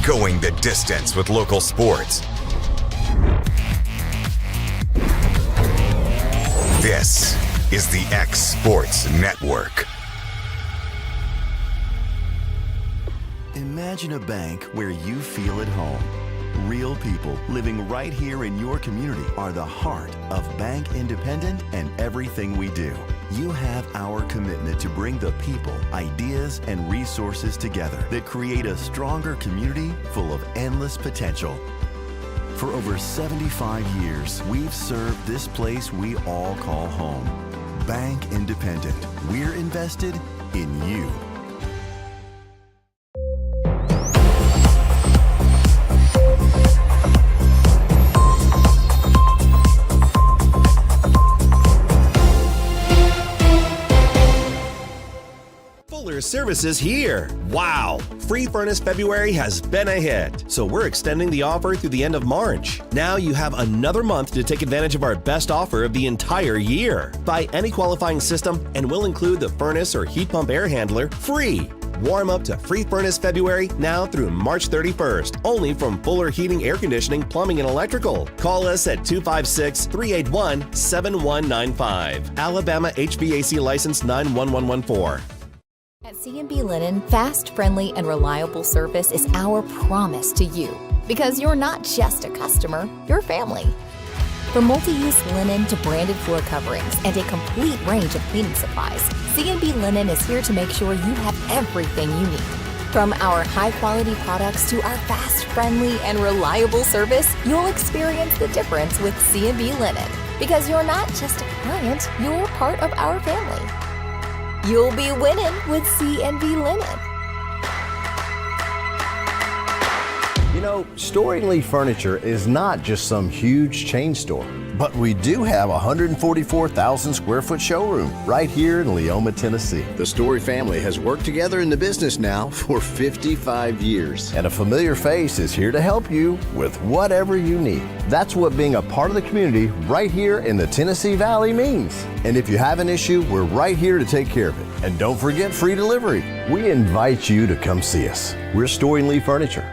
going the distance with local sports. This is the X Sports Network. Imagine a bank where you feel at home. Real people living right here in your community are the heart of Bank Independent and everything we do. You have our commitment to bring the people, ideas, and resources together that create a stronger community full of endless potential. For over 75 years, we've served this place we all call home. Bank Independent. We're invested in you. Services here. Wow! Free Furnace February has been a hit, so we're extending the offer through the end of March. Now you have another month to take advantage of our best offer of the entire year. Buy any qualifying system and we'll include the furnace or heat pump air handler free. Warm up to Free Furnace February now through March 31st, only from Fuller Heating, Air Conditioning, Plumbing, and Electrical. Call us at 256-381-7195. Alabama HVAC license 91114. At C&B Linen, fast, friendly, and reliable service is our promise to you. Because you're not just a customer, you're family. From multi-use linen to branded floor coverings and a complete range of cleaning supplies, C&B Linen is here to make sure you have everything you need. From our high-quality products to our fast, friendly, and reliable service, you'll experience the difference with C&B Linen. Because you're not just a client, you're part of our family. You'll be winning with C&B Linen. You know, Storing Lee Furniture is not just some huge chain store, but we do have a 144,000 square foot showroom right here in Leoma, Tennessee. The Story family has worked together in the business now for 55 years. And a familiar face is here to help you with whatever you need. That's what being a part of the community right here in the Tennessee Valley means. And if you have an issue, we're right here to take care of it. And don't forget free delivery. We invite you to come see us. We're Storing Lee Furniture.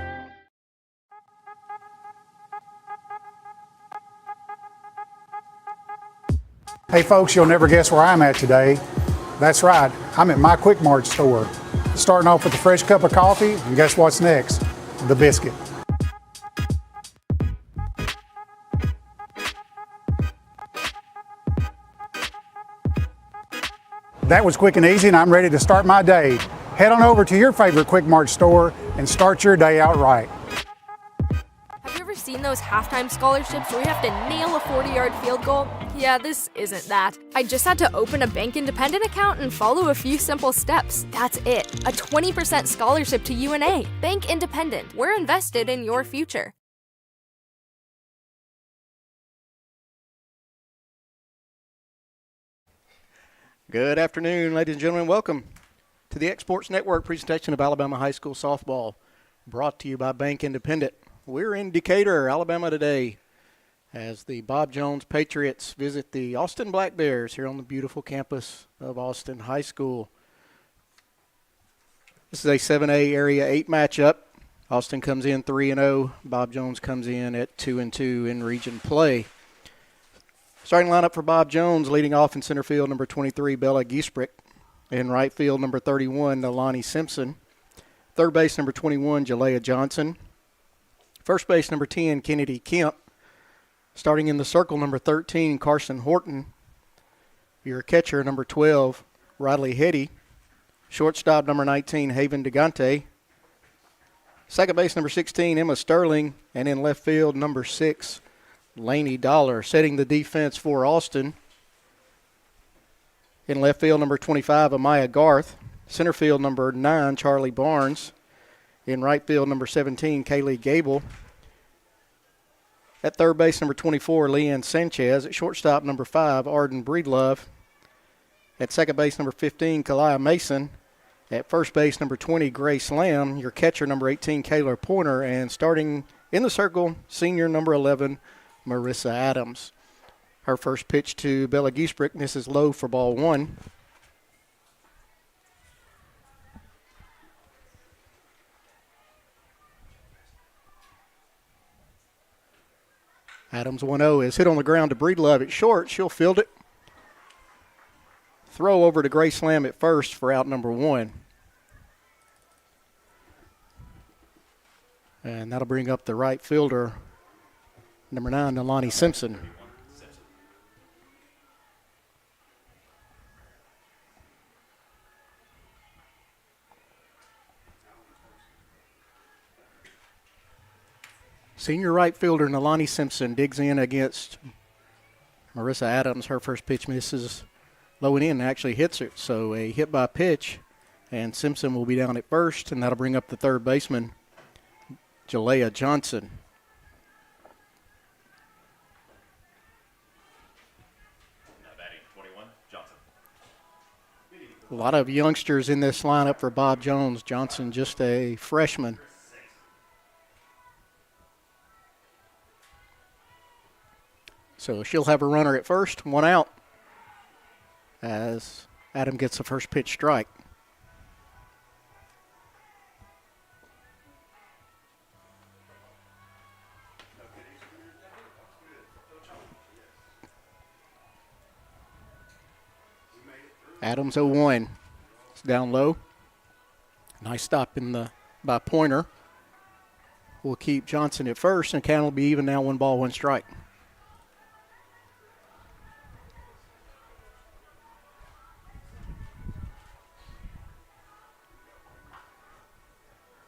Hey folks, you'll never guess where I'm at today. That's right, I'm at my Quick Mart store. Starting off with a fresh cup of coffee, and guess what's next? The biscuit. That was quick and easy, and I'm ready to start my day. Head on over to your favorite Quick Mart store and start your day out right. Seen those halftime scholarships where you have to nail a 40-yard field goal? Yeah, this isn't that. I just had to open a Bank Independent account and follow a few simple steps. That's it. A 20% scholarship to UNA. Bank Independent. We're invested in your future. Good afternoon, ladies and gentlemen. Welcome to the X Sports Network presentation of Alabama High School Softball, brought to you by Bank Independent. We're in Decatur, Alabama today as the Bob Jones Patriots visit the Austin Black Bears here on the beautiful campus of Austin High School. This is a 7A Area 8 matchup. Austin comes in 3-0. Bob Jones comes in at 2-2 in region play. Starting lineup for Bob Jones, leading off in center field, number 23, Bella Giesbrick. In right field, number 31, Nalani Simpson. Third base, number 21, Jalea Johnson. First base, number 10, Kennedy Kemp. Starting in the circle, number 13, Carson Horton. Your catcher, number 12, Riley Hetty. Shortstop, number 19, Haven DeGante. Second base, number 16, Emma Sterling. And in left field, number 6, Lainey Dollar. Setting the defense for Austin. In left field, number 25, Amaya Garth. Center field, number 9, Charlie Barnes. In right field, number 17, Kaylee Gable. At third base, number 24, Leanne Sanchez. At shortstop, number 5, Arden Breedlove. At second base, number 15, Kalia Mason. At first base, number 20, Grace Lamb. Your catcher, number 18, Kayla Pointer. And starting in the circle, senior number 11, Marissa Adams. Her first pitch to Bella Giesbrick misses low for ball 1. Adams 1-0 is hit on the ground to Breedlove at short. She'll field it. Throw over to Grace Lamb at first for out number 1. And that'll bring up the right fielder, number 9, Nalani Simpson. Senior right fielder Nalani Simpson digs in against Marissa Adams. Her first pitch misses low and in and actually hits it. So a hit by pitch, and Simpson will be down at first, and that'll bring up the third baseman, Jalea Johnson. Batting 21, Johnson. A lot of youngsters in this lineup for Bob Jones. Johnson just a freshman. So she'll have a runner at first, 1 out, as Adam gets the first pitch strike. Adams 0-1. It's down low. Nice stop by Pointer. We'll keep Johnson at first, and count will be even now, 1 ball, 1 strike.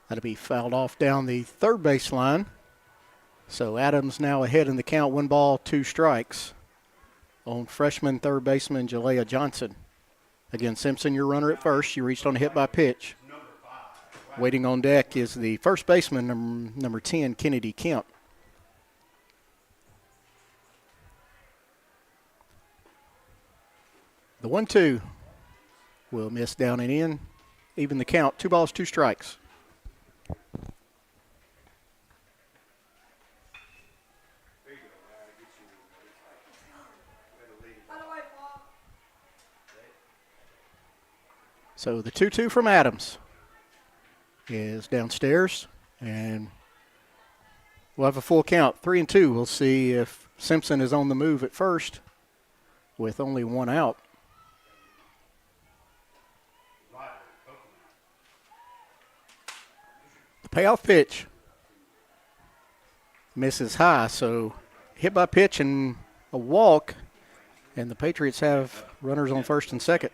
That'll be fouled off down the third base line. So Adams now ahead in the count, 1 ball, 2 strikes on freshman third baseman Jalea Johnson. Again, Simpson, your runner at first. She reached on a hit by pitch. Waiting on deck is the first baseman, number 10, Kennedy Kemp. The 1-2 will miss down and in. Even the count, 2 balls, 2 strikes. So the 2-2 from Adams is downstairs, and we'll have a full count, 3-2. We'll see if Simpson is on the move at first with only 1 out. The payoff pitch misses high, so hit by pitch and a walk, and the Patriots have runners on first and second.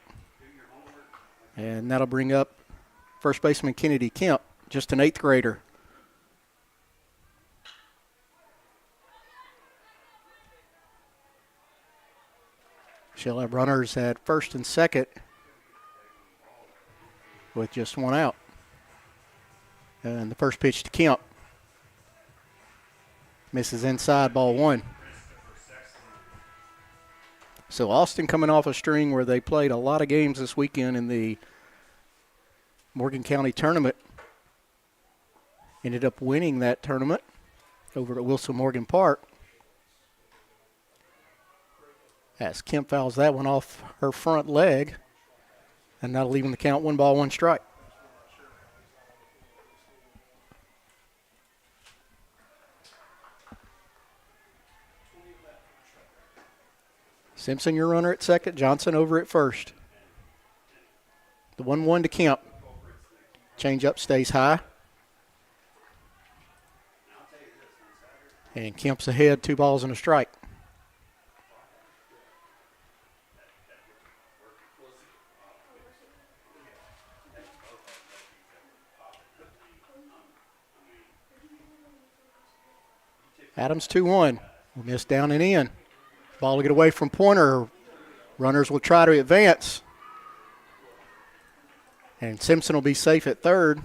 And that'll bring up first baseman Kennedy Kemp, just an 8th grader. She'll have runners at first and second with just 1 out. And the first pitch to Kemp misses inside, ball 1. So Austin coming off a string where they played a lot of games this weekend in the Morgan County tournament. Ended up winning that tournament over at Wilson Morgan Park. As Kemp fouls that one off her front leg, and that'll leave in the count, 1 ball, 1 strike. Simpson, your runner at second. Johnson over at first. The 1-1 to Kemp. Change up stays high. And Kemp's ahead, 2 balls and a strike. Adams 2-1. Will miss down and in. Ball will get away from Pointer. Runners will try to advance. And Simpson will be safe at third.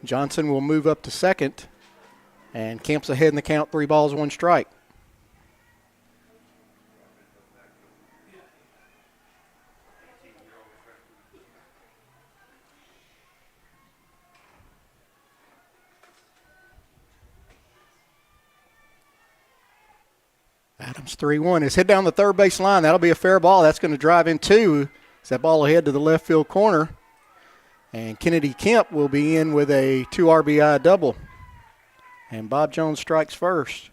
Johnson will move up to second. And Kemp's ahead in the count, 3 balls, 1 strike. Adams 3-1 is hit down the third base line. That'll be a fair ball. That's going to drive in 2. Is that ball ahead to the left field corner. And Kennedy Kemp will be in with a 2 RBI double. And Bob Jones strikes first.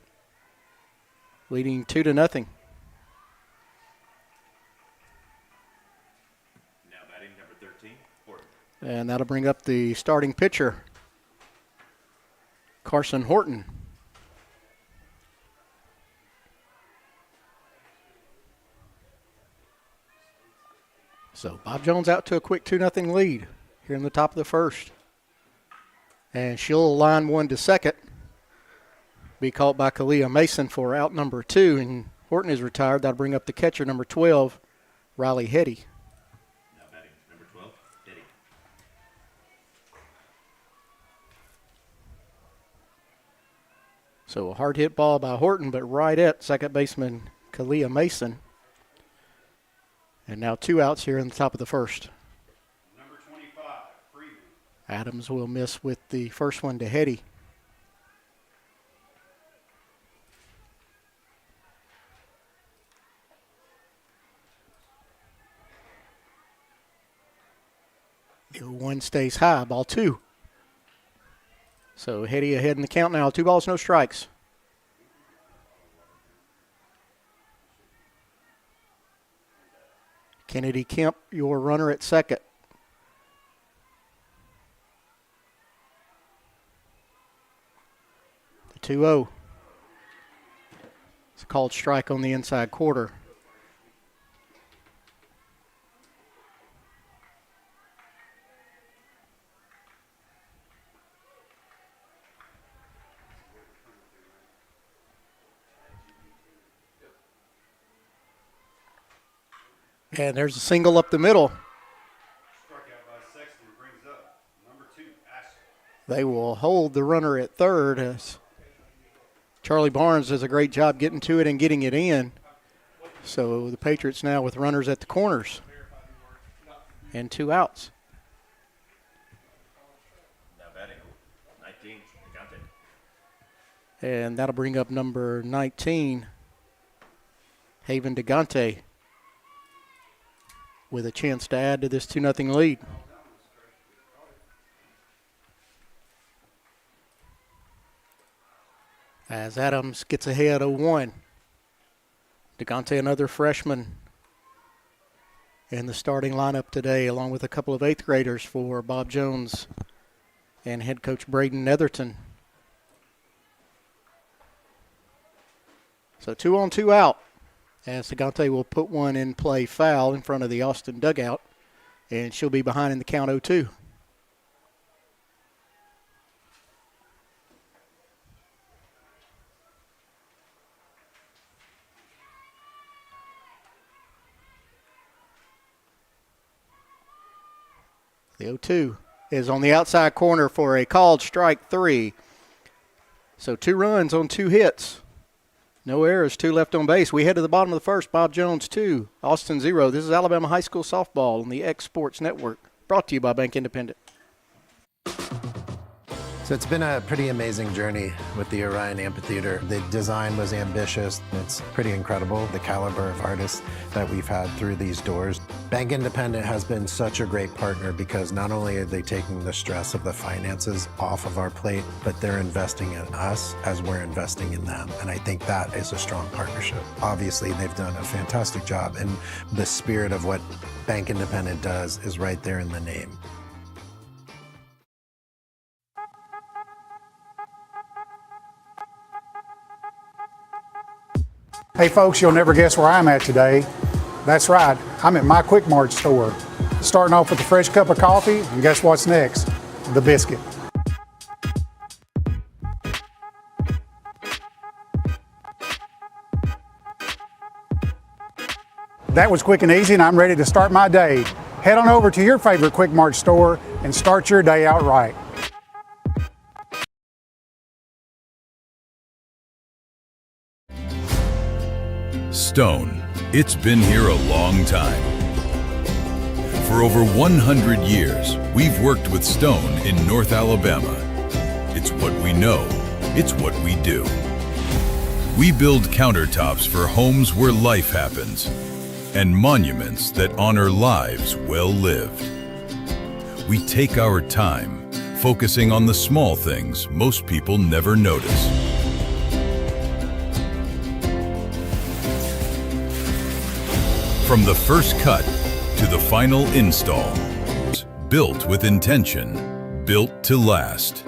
leading 2-0. Now batting number 13, Horton. And that'll bring up the starting pitcher, Carson Horton. So Bob Jones out to a quick 2-0 lead here in the top of the first. And she'll line one to second. Be caught by Kalia Mason for out number 2. And Horton is retired. That'll bring up the catcher, number 12, Riley Hetty. Now batting number 12, Eddie. So a hard hit ball by Horton, but right at second baseman Kalia Mason. And now 2 outs here in the top of the first. Number 25, Freeman. Adams will miss with the first one to Hetty. The 1 stays high, ball 2. So Hetty ahead in the count now, 2 balls, no strikes. Kennedy Kemp, your runner at second. The 2-0. It's a called strike on the inside quarter. And there's a single up the middle. Strikeout by Sexton brings up number 2, Ashley. They will hold the runner at third as Charlie Barnes does a great job getting to it and getting it in. So the Patriots now with runners at the corners and 2 outs. Now batting 19, Gigante. And that'll bring up number 19, Haven DeGante, with a chance to add to this 2-0 lead. As Adams gets ahead 0-1. DeGante, another freshman in the starting lineup today, along with a couple of 8th graders for Bob Jones and head coach Braden Netherton. So 2 on, 2 out. As DeGante will put one in play foul in front of the Austin dugout, and she'll be behind in the count 0-2. The 0-2 is on the outside corner for a called strike 3. So 2 runs on 2 hits. No errors, 2 left on base. We head to the bottom of the first. Bob Jones 2, Austin 0. This is Alabama High School Softball on the X Sports Network. Brought to you by Bank Independent. So it's been a pretty amazing journey with the Orion Amphitheater. The design was ambitious. It's pretty incredible, the caliber of artists that we've had through these doors. Bank Independent has been such a great partner because not only are they taking the stress of the finances off of our plate, but they're investing in us as we're investing in them. And I think that is a strong partnership. Obviously, they've done a fantastic job, and the spirit of what Bank Independent does is right there in the name. Hey folks, you'll never guess where I'm at today. That's right, I'm at my Quick Mart store. Starting off with a fresh cup of coffee, and guess what's next? The biscuit. That was quick and easy, and I'm ready to start my day. Head on over to your favorite Quick Mart store and start your day out right. Stone, it's been here a long time. For over 100 years, we've worked with Stone in North Alabama. It's what we know, it's what we do. We build countertops for homes where life happens and monuments that honor lives well lived. We take our time, focusing on the small things most people never notice. From the first cut to the final install. Built with intention. Built to last.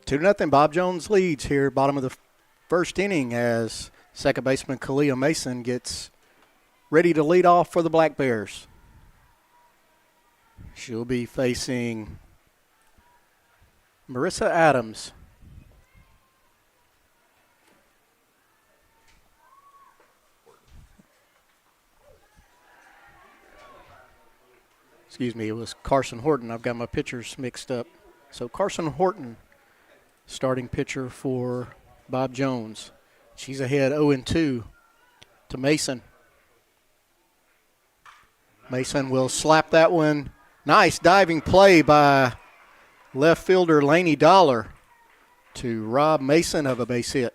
Two to nothing. Bob Jones leads here, bottom of the first inning, as second baseman Kalia Mason gets ready to lead off for the Black Bears. She'll be facing Marissa Adams. Excuse me, it was Carson Horton. I've got my pitchers mixed up. So Carson Horton, starting pitcher for Bob Jones. She's ahead 0-2 to Mason. Mason will slap that one. Nice diving play by left fielder Laney Dollar to rob Mason of a base hit.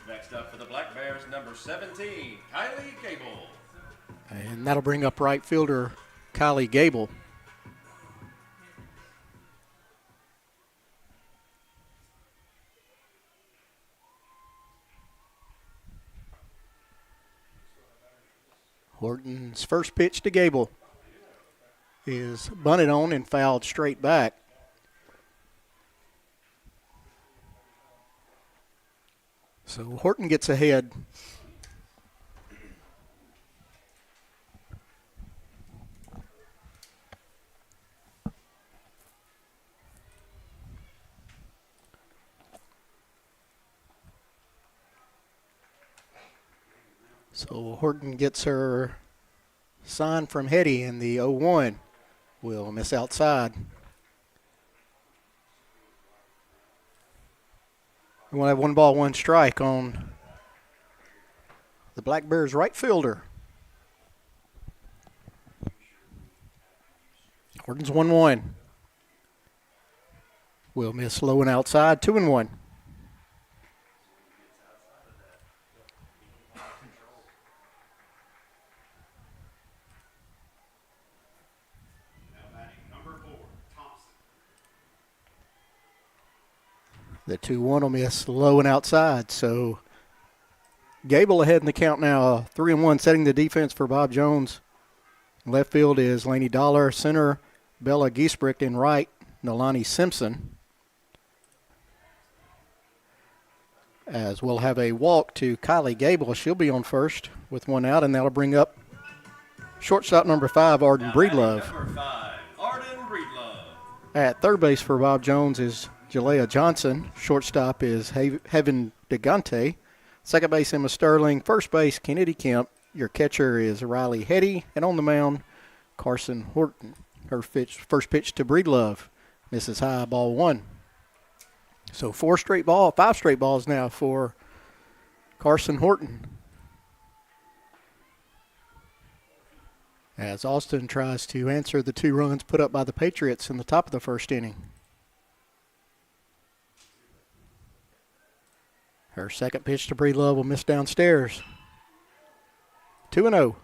Next up for the Black Bears, number 17, Kylie Gable. And that'll bring up right fielder Kylie Gable. Horton's first pitch to Gable is bunted on and fouled straight back. So Horton gets ahead. So Horton gets her sign from Hetty in the 0-1. Will miss outside. We want to have 1 ball, 1 strike on the Black Bears right fielder. Horton's 1-1. Will miss low and outside, 2-1. The 2-1 will miss low and outside. So Gable ahead in the count now, 3-1, setting the defense for Bob Jones. Left field is Laney Dollar, center Bella Giesbrick, and right Nolani Simpson. As we'll have a walk to Kylie Gable. She'll be on first with 1 out, and that'll bring up shortstop number 5, Arden Breedlove. Number 5, Arden Breedlove. At third base for Bob Jones is Jalea Johnson. Shortstop is Heaven DeGante. Second base, Emma Sterling. First base, Kennedy Kemp. Your catcher is Riley Hetty. And on the mound, Carson Horton. Her first pitch to Breedlove. Misses high, ball 1. So 5 straight balls now for Carson Horton. As Austin tries to answer the 2 runs put up by the Patriots in the top of the first inning. Her second pitch to Breedlove will miss downstairs. 2-0.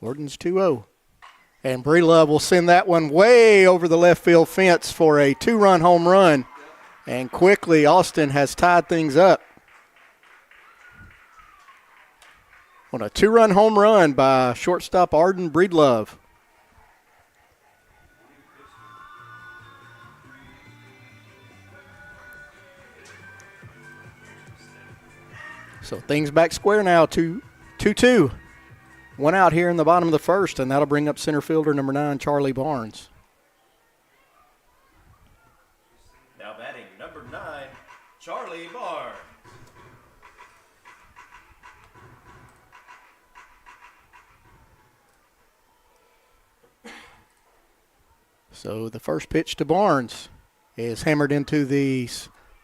Horton's 2-0. And Breedlove will send that one way over the left field fence for a 2-run home run. And quickly, Austin has tied things up. On a 2-run home run by shortstop Arden Breedlove. So things back square now, 2-2. 1 out here in the bottom of the first, and that'll bring up center fielder number 9, Charlie Barnes. Now batting number 9, Charlie Barnes. So the first pitch to Barnes is hammered into the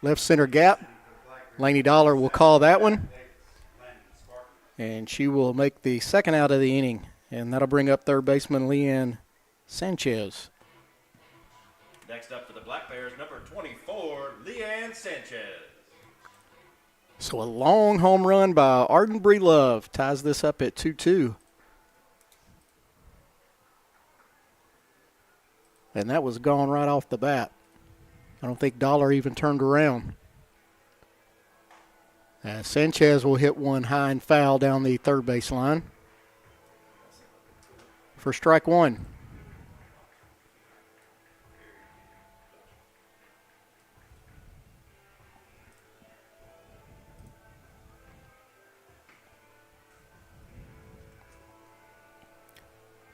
left center gap. Laney Dollar will call that one. And she will make the second out of the inning. And that'll bring up third baseman Leanne Sanchez. Next up for the Black Bears, number 24, Leanne Sanchez. So a long home run by Arden Breelove ties this up at 2-2. And that was gone right off the bat. I don't think Dollar even turned around. Sanchez will hit one high and foul down the third base line for strike one.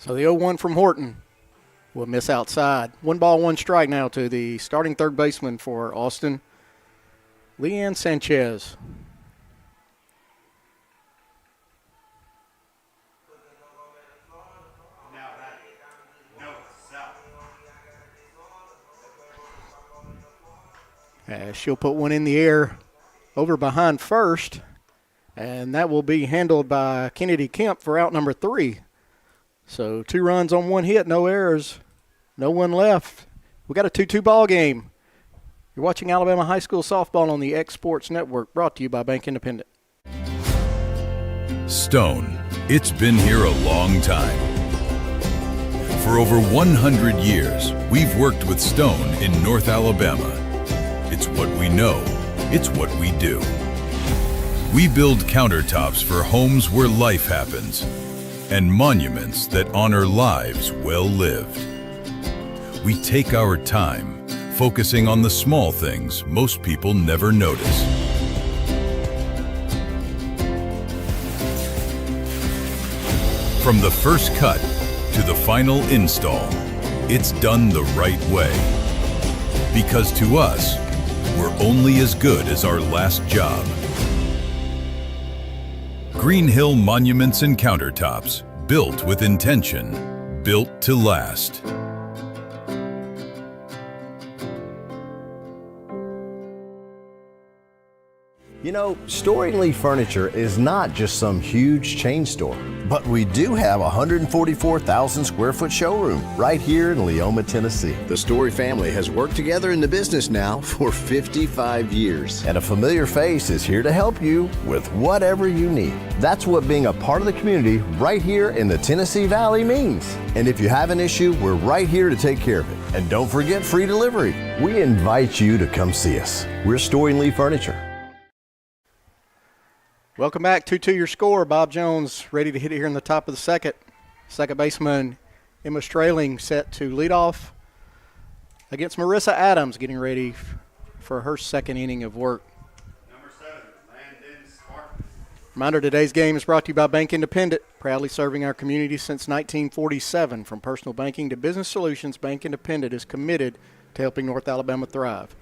So the 0-1 from Horton will miss outside. 1 ball, 1 strike now to the starting third baseman for Austin, Leanne Sanchez. She'll put one in the air over behind first, and that will be handled by Kennedy Kemp for out number 3. So 2 runs on 1 hit, no errors, no one left. We got a 2-2 ball game. You're watching Alabama High School softball on the X Sports Network, brought to you by Bank Independent. Stone, it's been here a long time. For over 100 years, we've worked with Stone in North Alabama. It's what we know. It's what we do. We build countertops for homes where life happens and monuments that honor lives well lived. We take our time, focusing on the small things most people never notice. From the first cut to the final install, it's done the right way. Because to us, we're only as good as our last job. Green Hill Monuments and Countertops, built with intention, built to last. You know, Storing Lee Furniture is not just some huge chain store, but we do have a 144,000 square foot showroom right here in Leoma, Tennessee. The Story family has worked together in the business now for 55 years. And a familiar face is here to help you with whatever you need. That's what being a part of the community right here in the Tennessee Valley means. And if you have an issue, we're right here to take care of it. And don't forget free delivery. We invite you to come see us. We're Storing Lee Furniture. Welcome back. 2-2 your score. Bob Jones ready to hit it here in the top of the second. Second baseman Emma Strayling set to lead off against Marissa Adams, getting ready for her second inning of work. Number 7, Landon Spartan. Reminder, today's game is brought to you by Bank Independent, proudly serving our community since 1947. From personal banking to business solutions, Bank Independent is committed to helping North Alabama thrive.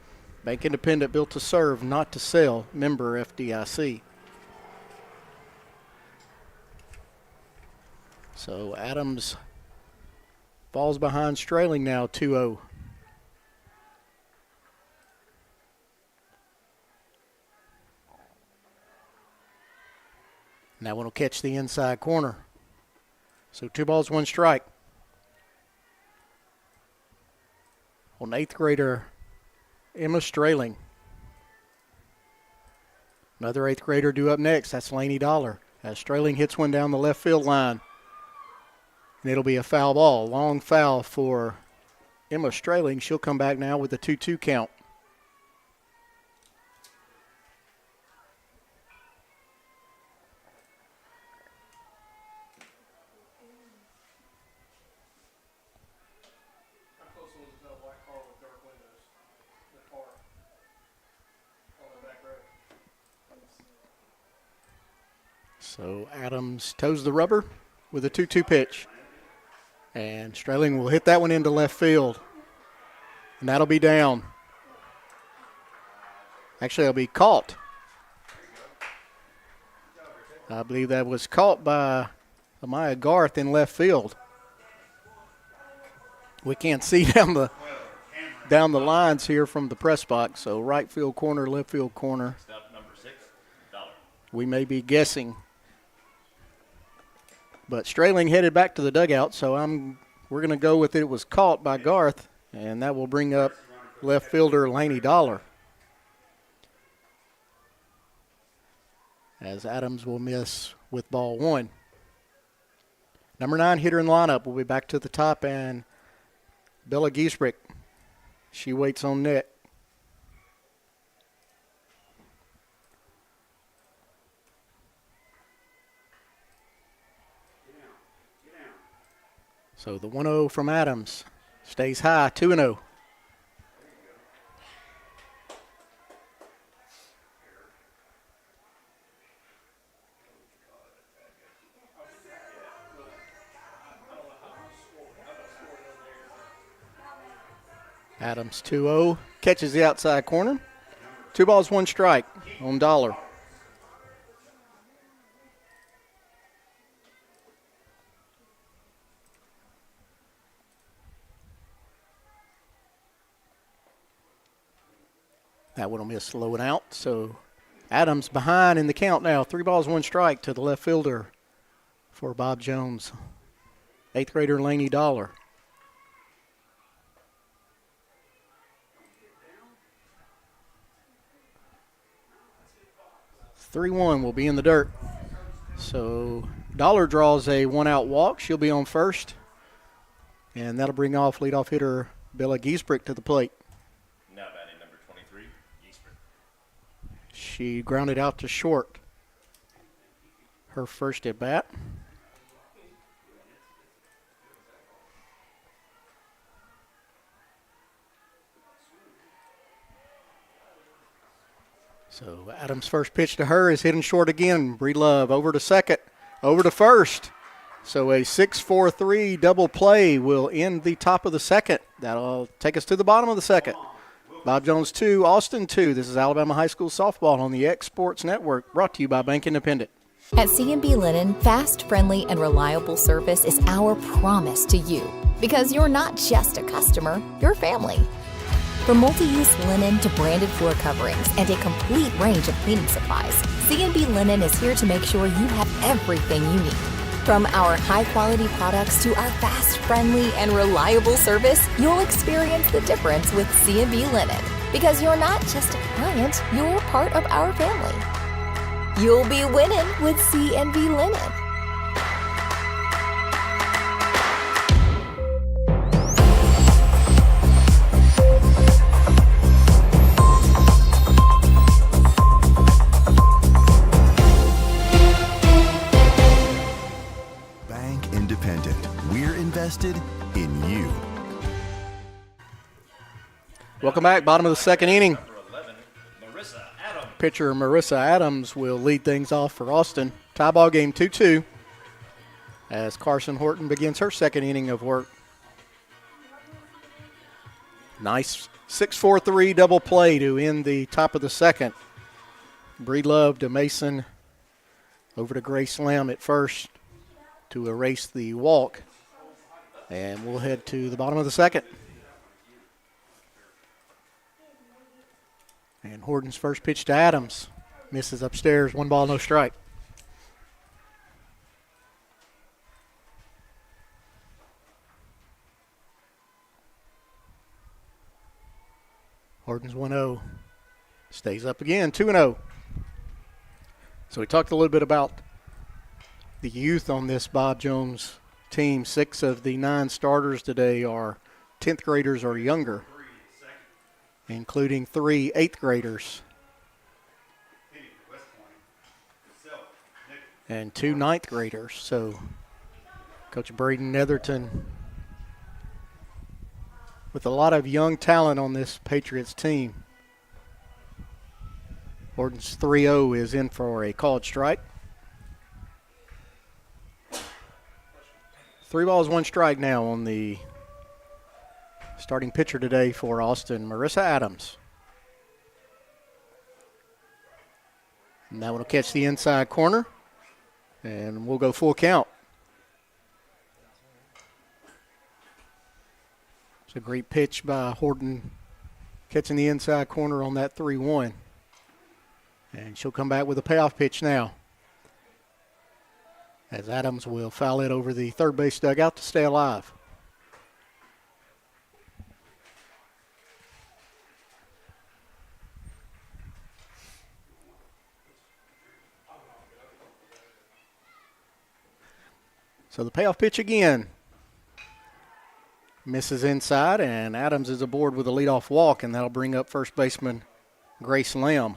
Bank Independent, built to serve, not to sell. Member FDIC. So Adams falls behind Strayling now, 2-0. That one will catch the inside corner. So 2 balls, 1 strike. On 8th grader Emma Strayling. Another 8th grader due up next. That's Lainey Dollar. As Strayling hits one down the left field line. And it'll be a foul ball. Long foul for Emma Strayling. She'll come back now with a 2-2 count. So Adams toes the rubber with a 2-2 pitch. And Strayling will hit that one into left field. And that'll be down. Actually, it'll be caught. I believe that was caught by Amaya Garth in left field. We can't see down the lines here from the press box. So right field corner, left field corner. We may be guessing. But Strayling headed back to the dugout, so we're going to go with it was caught by Garth, and that will bring up left fielder Lainey Dollar. as Adams will miss with ball 1. Number 9 hitter in the lineup will be back to the top, and Bella Giesbrick, she waits on net. So the 1-0 from Adams stays high, 2-0. Adams 2-0, catches the outside corner. 2 balls, 1 strike on Dollar. That one will miss low and out. So Adams behind in the count now. 3 balls, 1 strike to the left fielder for Bob Jones. 8th grader Laney Dollar. (3-1) will be in the dirt. So Dollar draws a 1-out walk. She'll be on first. And that'll bring off leadoff hitter Bella Giesbrick to the plate. Now batting number 23, Giesbrick. She grounded out to short. Her first at bat. So Adams' first pitch to her is hitting short again. Breedlove over to second, over to first. So a 6-4-3 double play will end the top of the second. That'll take us to the bottom of the second. Bob Jones 2, Austin 2. This is Alabama High School Softball on the X Sports Network, brought to you by Bank Independent. At C&B Linen, fast, friendly, and reliable service is our promise to you. Because you're not just a customer, you're family. From multi-use linen to branded floor coverings and a complete range of cleaning supplies, C&B Linen is here to make sure you have everything you need. From our high-quality products to our fast, friendly, and reliable service, you'll experience the difference with C&B Linen. Because you're not just a client, you're part of our family. You'll be winning with C&B Linen. Invested in you. Welcome back. Bottom of the second inning. Pitcher Marissa Adams will lead things off for Austin. Tie ball game 2-2 as Carson Horton begins her second inning of work. Nice 6-4-3 double play to end the top of the second. Breedlove to Mason, over to Grace Lamb at first to erase the walk. And we'll head to the bottom of the second. And Horton's first pitch to Adams. Misses upstairs, 1 ball, no strike. Horton's 1-0. Stays up again, 2-0. So we talked a little bit about the youth on this Bob Jones team. 6 of the 9 starters today are 10th graders or younger, including 3 8th graders and 2 9th graders. So Coach Braden Netherton with a lot of young talent on this Patriots team. Horton's 3-0 is in for a called strike. 3 balls, 1 strike now on the starting pitcher today for Austin, Marissa Adams. And that one will catch the inside corner, and we'll go full count. It's a great pitch by Horton, catching the inside corner on that 3-1. And she'll come back with a payoff pitch now, as Adams will foul it over the third base dugout to stay alive. So the payoff pitch again. Misses inside, and Adams is aboard with a leadoff walk, and that'll bring up first baseman Grace Lamb.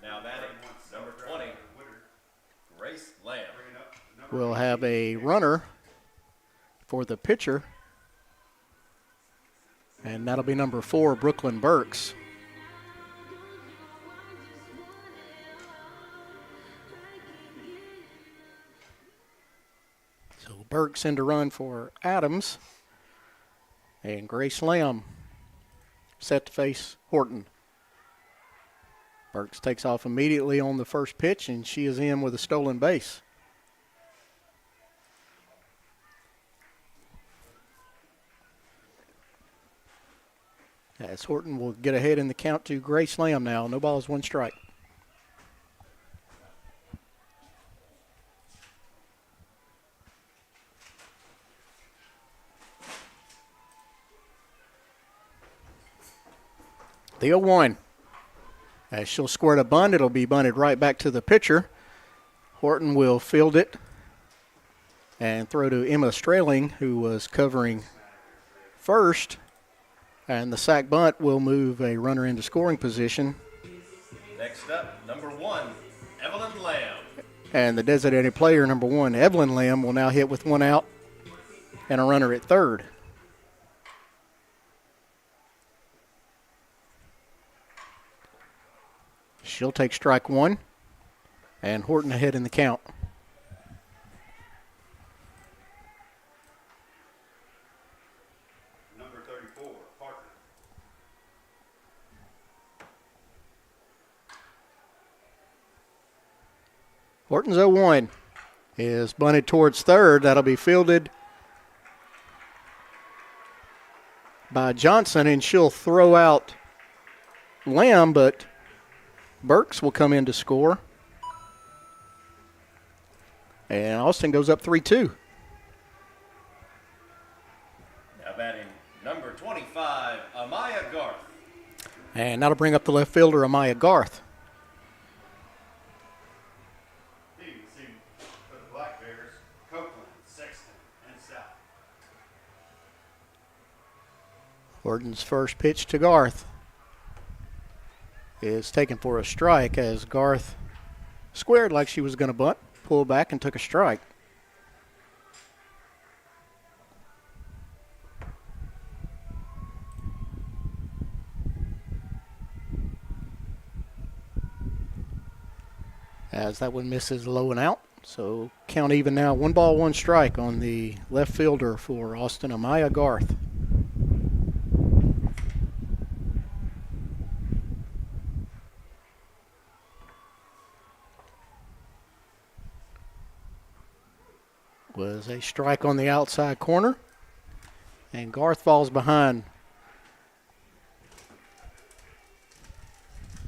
Now batting, number 20, Grace Lamb. We'll have a runner for the pitcher, and that'll be number 4, Brooklyn Burks. So Burks in to run for Adams, and Grace Lamb set to face Horton. Burks takes off immediately on the first pitch, and she is in with a stolen base. As Horton will get ahead in the count to Grace Lamb now. No balls, 1 strike. The 0-1. As she'll squirt a bunt, it'll be bunted right back to the pitcher. Horton will field it and throw to Emma Strailing, who was covering first. And the sack bunt will move a runner into scoring position. Next up, number 1, Evelyn Lamb. And the designated player, number 1, Evelyn Lamb, will now hit with 1 out and a runner at third. She'll take strike 1, and Horton ahead in the count. Number 34, Parker. Horton's 0-1 is bunted towards third. That'll be fielded by Johnson, and she'll throw out Lamb, but Burks will come in to score. And Austin goes up 3-2. Now batting, number 25, Amaya Garth. And that'll bring up the left fielder, Amaya Garth. You can see for the Black Bears, Copeland, Sexton, and South. Horton's first pitch to Garth is taken for a strike as Garth squared like she was going to bunt, pulled back and took a strike. As that one misses low and out. So count even now, 1 ball, 1 strike on the left fielder for Austin, Amaya Garth. Was a strike on the outside corner, and Garth falls behind.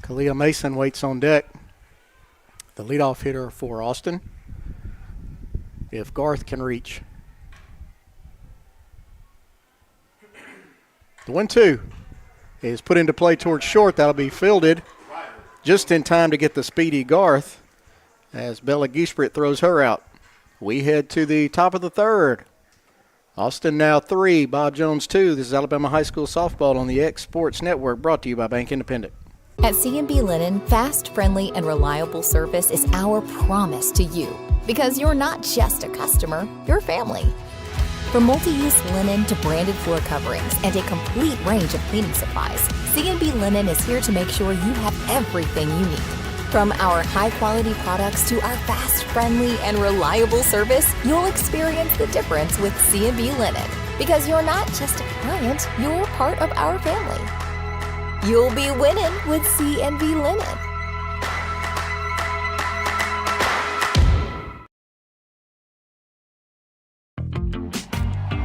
Kalia Mason waits on deck, the leadoff hitter for Austin, if Garth can reach. The 1-2 is put into play towards short. That'll be fielded just in time to get the speedy Garth as Bella Giesprit throws her out. We head to the top of the third. Austin now 3, Bob Jones 2. This is Alabama High School Softball on the X Sports Network, brought to you by Bank Independent. At C&B Linen, fast, friendly, and reliable service is our promise to you. Because you're not just a customer, you're family. From multi-use linen to branded floor coverings and a complete range of cleaning supplies, C&B Linen is here to make sure you have everything you need. From our high-quality products to our fast, friendly, and reliable service, you'll experience the difference with C&B Linen. Because you're not just a client, you're part of our family. You'll be winning with C&B Linen.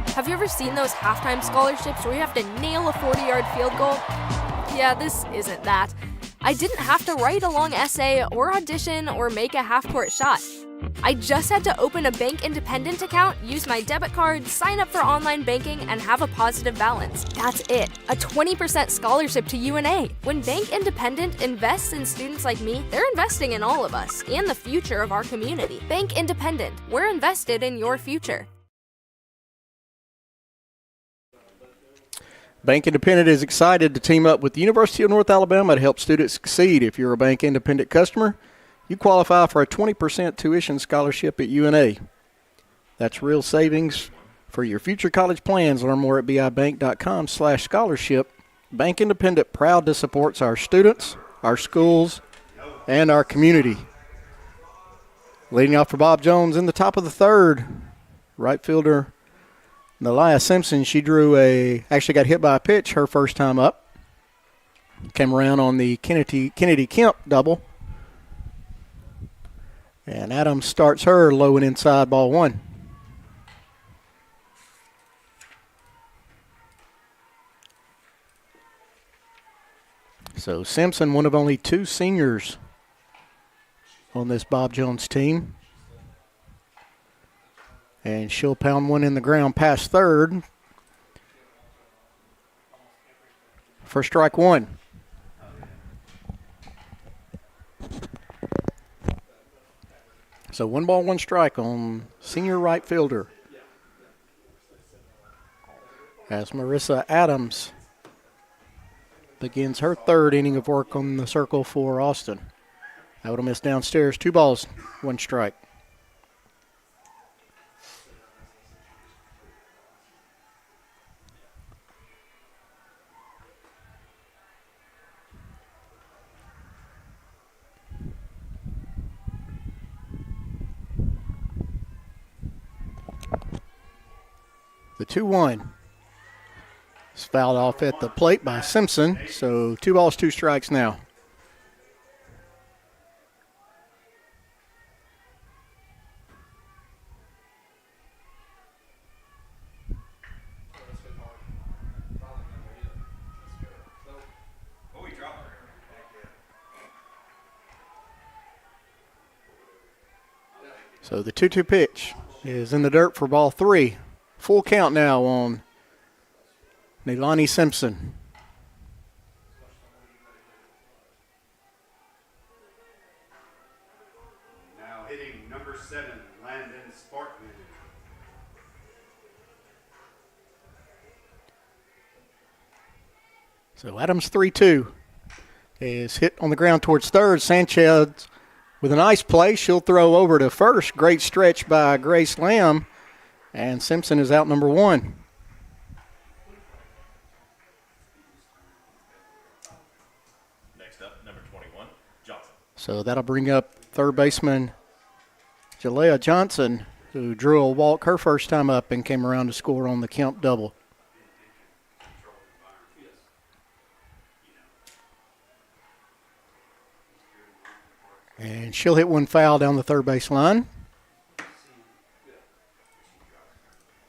Have you ever seen those halftime scholarships where you have to nail a 40-yard field goal? Yeah, this isn't that. I didn't have to write a long essay or audition or make a half-court shot. I just had to open a Bank Independent account, use my debit card, sign up for online banking, and have a positive balance. That's it. A 20% scholarship to UNA. When Bank Independent invests in students like me, they're investing in all of us and the future of our community. Bank Independent. We're invested in your future. Bank Independent is excited to team up with the University of North Alabama to help students succeed. If you're a Bank Independent customer, you qualify for a 20% tuition scholarship at UNA. That's real savings for your future college plans. Learn more at bibank.com/scholarship. Bank Independent, proud to support our students, our schools, and our community. Leading off for Bob Jones in the top of the third, right fielder Nelia Simpson. She actually got hit by a pitch her first time up. Came around on the Kennedy Kemp double. And Adams starts her low and inside, ball one. So Simpson, one of only two seniors on this Bob Jones team. And she'll pound one in the ground past third for strike one. So 1 ball, 1 strike on senior right fielder. As Marissa Adams begins her third inning of work on the circle for Austin. That would have missed downstairs. 2 balls, 1 strike. The 2-1 is fouled off at the plate by Simpson. So 2 balls, 2 strikes now. So the 2-2 pitch is in the dirt for ball 3. Full count now on Neilani Simpson. Now hitting number 7, Landon Sparkman. So Adams 3-2 is hit on the ground towards third. Sanchez with a nice play. She'll throw over to first. Great stretch by Grace Lamb. And Simpson is out number 1. Next up, number 21, Johnson. So that'll bring up third baseman Jalea Johnson, who drew a walk her first time up and came around to score on the Kemp double. And she'll hit one foul down the third base line.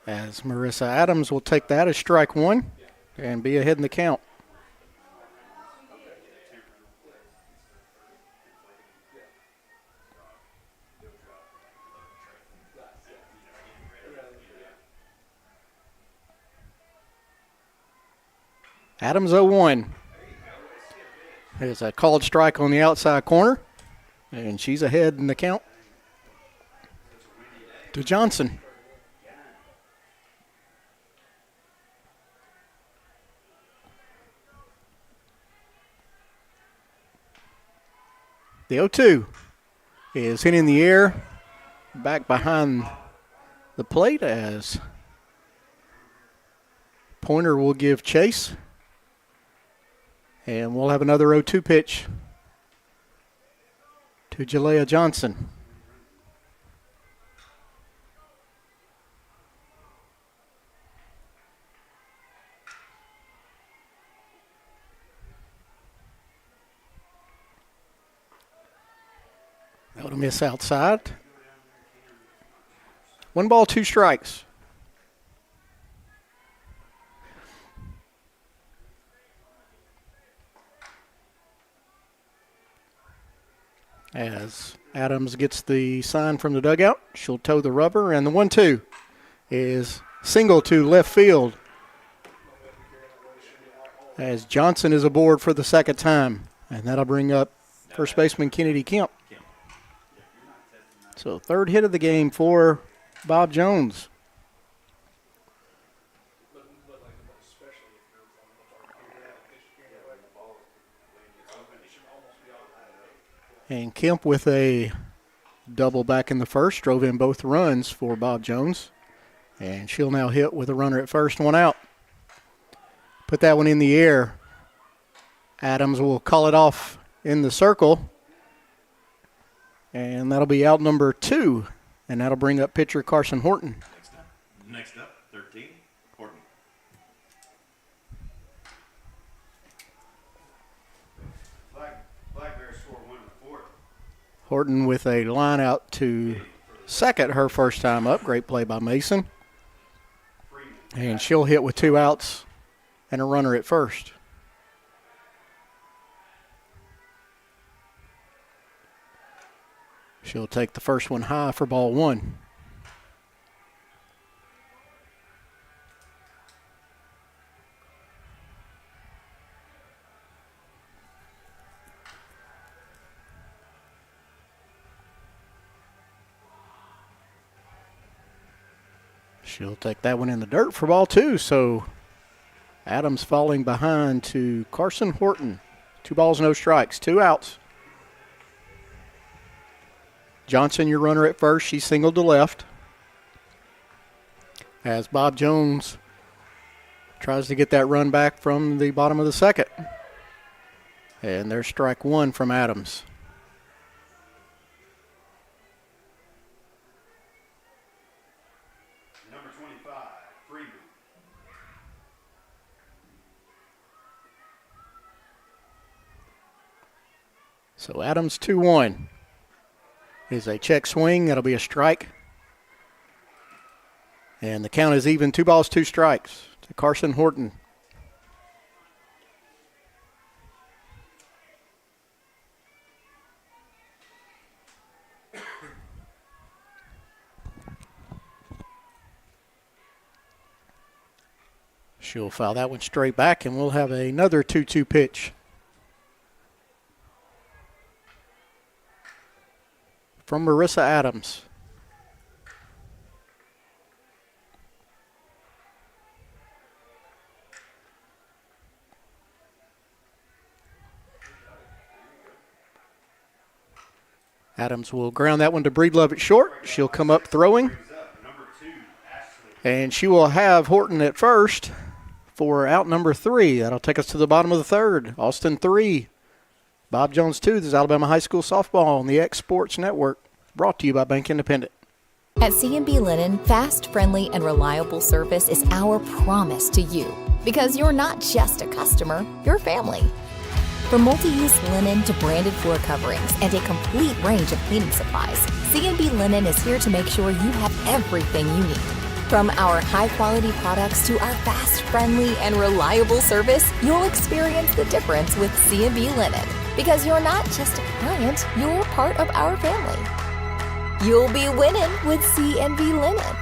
As Marissa Adams will take that as strike 1 and be ahead in the count. Adams 0-1. There's a called strike on the outside corner, and she's ahead in the count to Johnson. The 0-2 is hit in the air back behind the plate as Pointer will give chase. And we'll have another 0-2 pitch to Jalea Johnson. That would have missed outside. 1 ball, 2 strikes. As Adams gets the sign from the dugout, she'll toe the rubber, and the 1-2 is single to left field as Johnson is aboard for the second time, and that'll bring up first baseman Kennedy Kemp. So third hit of the game for Bob Jones. And Kemp with a double back in the first, drove in both runs for Bob Jones. And she'll now hit with a runner at first, one out. Put that one in the air. Adams will call it off in the circle. And that'll be out number 2. And that'll bring up pitcher Carson Horton. Next up, 13, Horton. Black Bears score 1 in the 4th. Horton with a line out to second her first time up. Great play by Mason. And she'll hit with 2 outs and a runner at first. She'll take the first one high for ball 1. She'll take that one in the dirt for ball 2. So Adams falling behind to Carson Horton. 2 balls, no strikes, 2 outs. Johnson, your runner at first. She singled to left. As Bob Jones tries to get that run back from the bottom of the second. And there's strike 1 from Adams. Number 25, Freeman. So Adams 2-1 is a check swing. That'll be a strike. And the count is even, 2 balls, 2 strikes to Carson Horton. She'll foul that one straight back, and we'll have another 2-2 pitch. From Marissa Adams. Adams will ground that one to Breedlove at short. She'll come up throwing. And she will have Horton at first for out number 3. That'll take us to the bottom of the third. Austin 3. Bob Jones 2. This is Alabama High School Softball on the X Sports Network. Brought to you by Bank Independent. At C&B Linen, fast, friendly, and reliable service is our promise to you. Because you're not just a customer, you're family. From multi-use linen to branded floor coverings and a complete range of cleaning supplies, C&B Linen is here to make sure you have everything you need. From our high-quality products to our fast, friendly, and reliable service, you'll experience the difference with C&B Linen. Because you're not just a client, you're part of our family. You'll be winning with C&B Linen.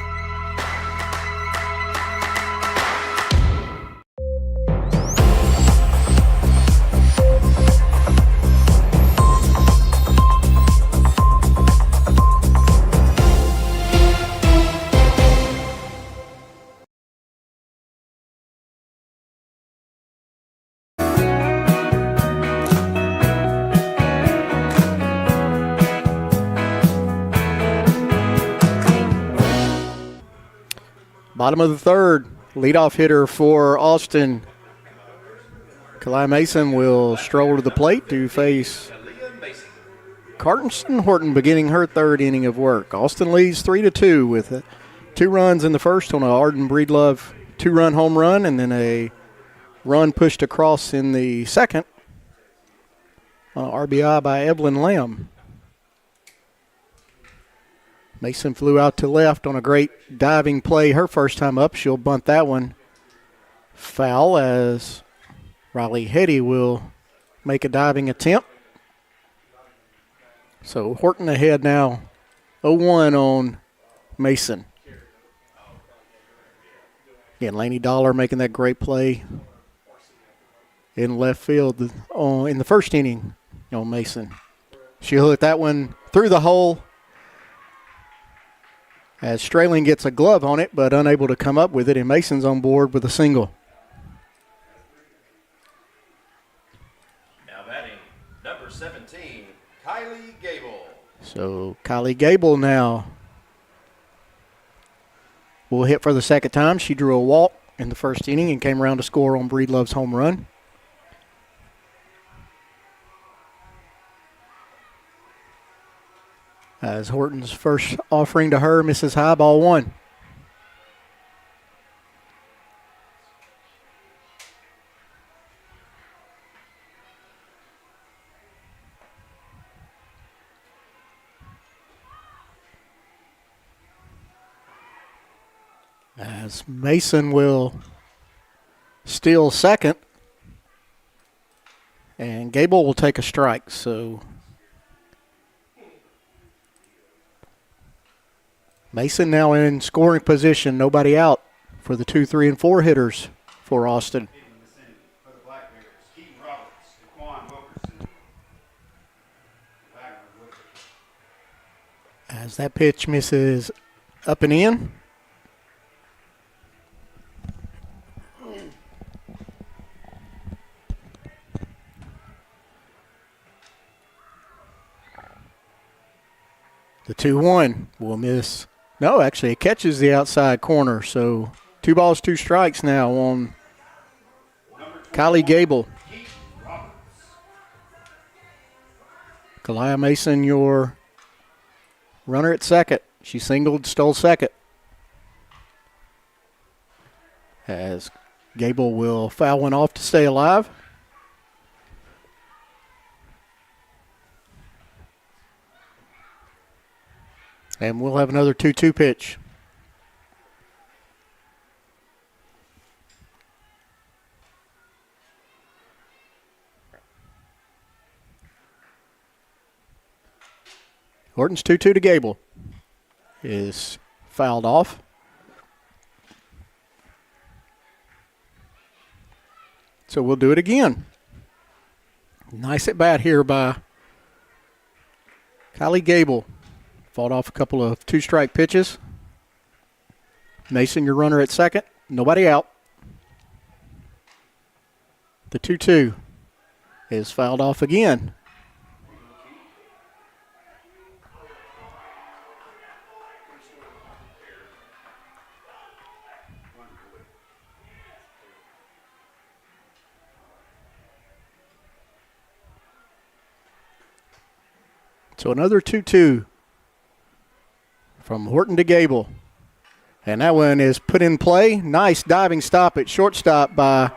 Bottom of the third, leadoff hitter for Austin. Kalai Mason will stroll to the plate to face Carson Horton, beginning her third inning of work. Austin leads 3-2 with 2 runs in the first on a Arden Breedlove 2-run home run, and then a run pushed across in the second. RBI by Evelyn Lamb. Mason flew out to left on a great diving play her first time up. She'll bunt that one foul as Riley Hetty will make a diving attempt. So Horton ahead now, 0-1 on Mason. Again, Laney Dollar making that great play in left field in the first inning on Mason. She'll hit that one through the hole as Strayling gets a glove on it, but unable to come up with it, and Mason's on board with a single. Now batting, number 17, Kylie Gable. So Kylie Gable now will hit for the second time. She drew a walk in the first inning and came around to score on Breedlove's home run. As Horton's first offering to her misses high, ball one. As Mason will steal second, and Gable will take a strike. So Mason now in scoring position, nobody out for the 2, 3, and 4 hitters for Austin. For the Black Bears, Keaton Roberts, Daquan Wilkerson, Wagner Woodard. As that pitch misses up and in. The 2-1 will miss. No, actually, it catches the outside corner. So 2 balls, 2 strikes now on Kylie Gable. Kalia Mason, your runner at second. She singled, stole second. As Gable will foul one off to stay alive. And we'll have another 2-2 pitch. Horton's 2-2 to Gable. Is fouled off. So we'll do it again. Nice at bat here by Kylie Gable. Fought off a couple of 2-strike pitches. Mason, your runner at second. Nobody out. The 2-2 is fouled off again. So another 2-2 from Horton to Gable. And that one is put in play. Nice diving stop at shortstop by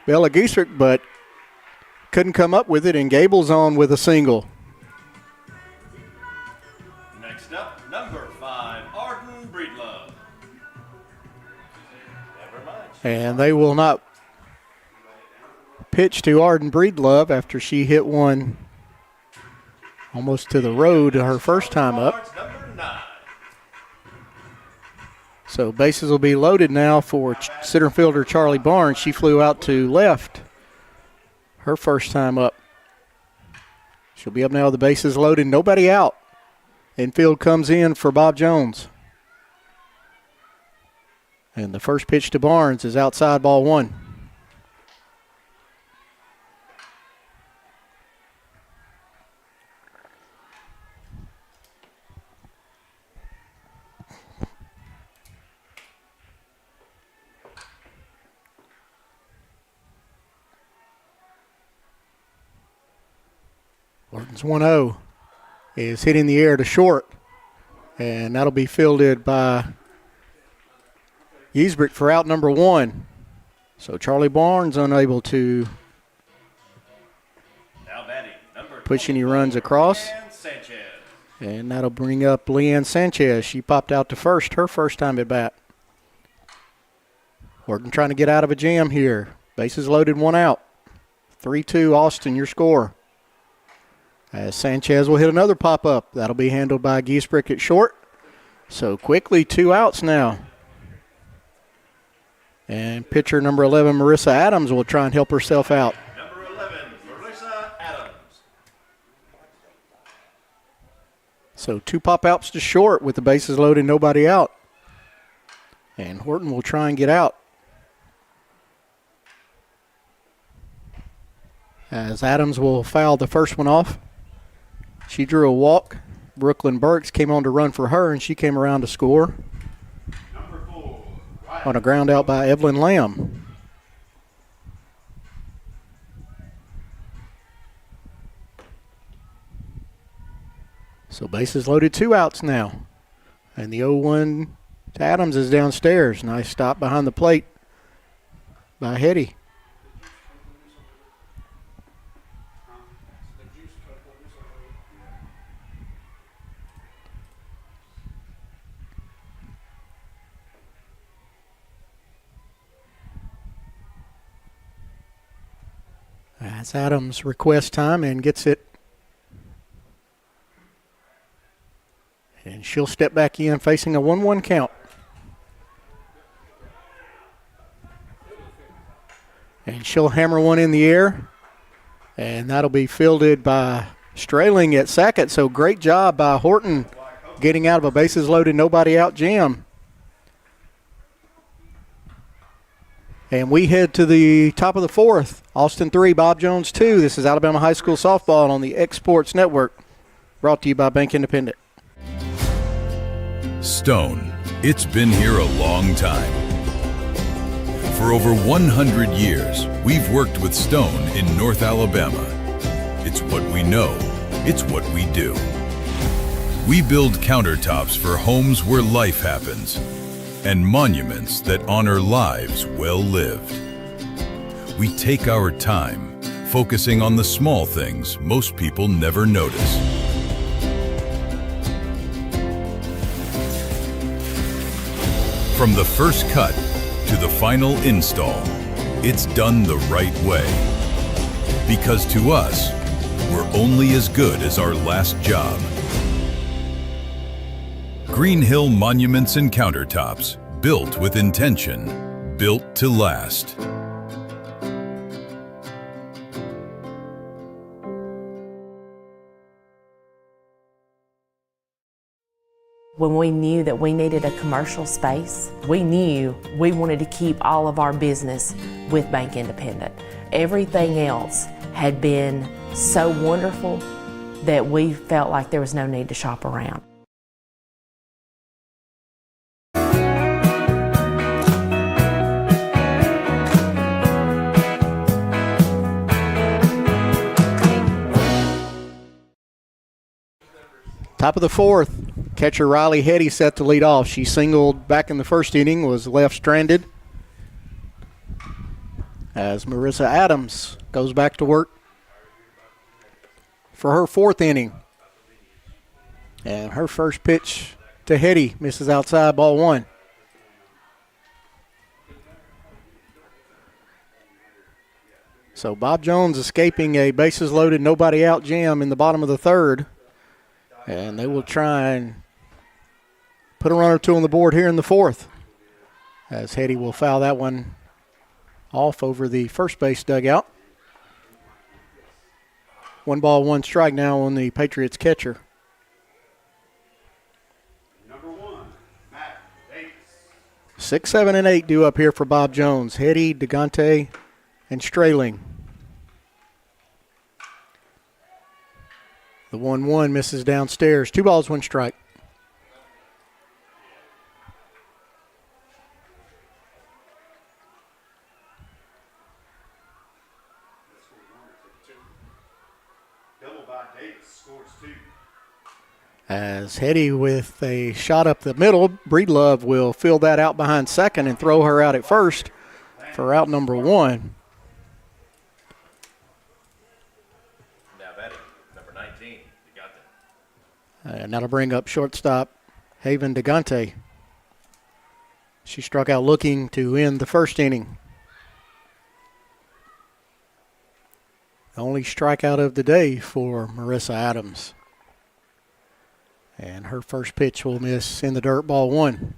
Bella Giesrick, but couldn't come up with it, and Gable's on with a single. Next up, number 5, Arden Breedlove. Never mind. And they will not pitch to Arden Breedlove after she hit one almost to the road her first time up. So bases will be loaded now for center fielder Charlie Barnes. She flew out to left her first time up. She'll be up now with the bases loaded, nobody out. Infield comes in for Bob Jones. And the first pitch to Barnes is outside, ball one. Horton's 1-0 is hitting the air to short, and that'll be fielded by Giesbrick for out number 1. So Charlie Barnes unable to push any runs across. And that'll bring up Leanne Sanchez. She popped out to first, her first time at bat. Horton trying to get out of a jam here. Bases loaded, 1 out. 3-2 Austin, your score. As Sanchez will hit another pop-up. That'll be handled by Giesbrick at short. So quickly 2 outs now. And pitcher number 11, Marissa Adams, will try and help herself out. Number 11, Marissa Adams. So 2 pop-outs to short with the bases loaded, nobody out. And Horton will try and get out. As Adams will foul the first one off. She drew a walk. Brooklyn Burks came on to run for her, and she came around to score on a ground out by Evelyn Lamb. So bases loaded, 2 outs now. And the 0-1 to Adams is downstairs. Nice stop behind the plate by Hetty. As Adams requests time and gets it. And she'll step back in facing a 1-1 count. And she'll hammer one in the air. And that'll be fielded by Strayling at second. So great job by Horton getting out of a bases loaded, nobody out jam. And we head to the top of the 4th. Austin 3, Bob Jones 2. This is Alabama High School Softball on the X Sports Network. Brought to you by Bank Independent. Stone, it's been here a long time. For over 100 years, we've worked with Stone in North Alabama. It's what we know. It's what we do. We build countertops for homes where life happens and monuments that honor lives well lived. We take our time, focusing on the small things most people never notice. From the first cut to the final install, it's done the right way. Because to us, we're only as good as our last job. Green Hill Monuments and Countertops, built with intention, built to last. When we knew that we needed a commercial space, we knew we wanted to keep all of our business with Bank Independent. Everything else had been so wonderful that we felt like there was no need to shop around. Top of the 4th. Catcher Riley Hetty set to lead off. She singled back in the first inning, was left stranded. As Marissa Adams goes back to work for her 4th inning. And her first pitch to Hetty misses outside, ball 1. So Bob Jones escaping a bases loaded, nobody out jam in the bottom of the 3rd. And they will try and put a run or 2 on the board here in the 4th. As Hetty will foul that one off over the first base dugout. 1 ball, 1 strike now on the Patriots catcher. Number 1, Matt Davis. 6, 7, and 8 due up here for Bob Jones. Hetty, DeGante, and Strayling. The 1-1 misses downstairs. 2 balls, 1 strike. Double by Davis scores 2. As Hetty with a shot up the middle, Breedlove will fill that out behind second and throw her out at first for out number 1. And that'll bring up shortstop Haven DeGante. She struck out looking to end the first inning. Only strikeout of the day for Marissa Adams. And her first pitch will miss in the dirt, ball 1.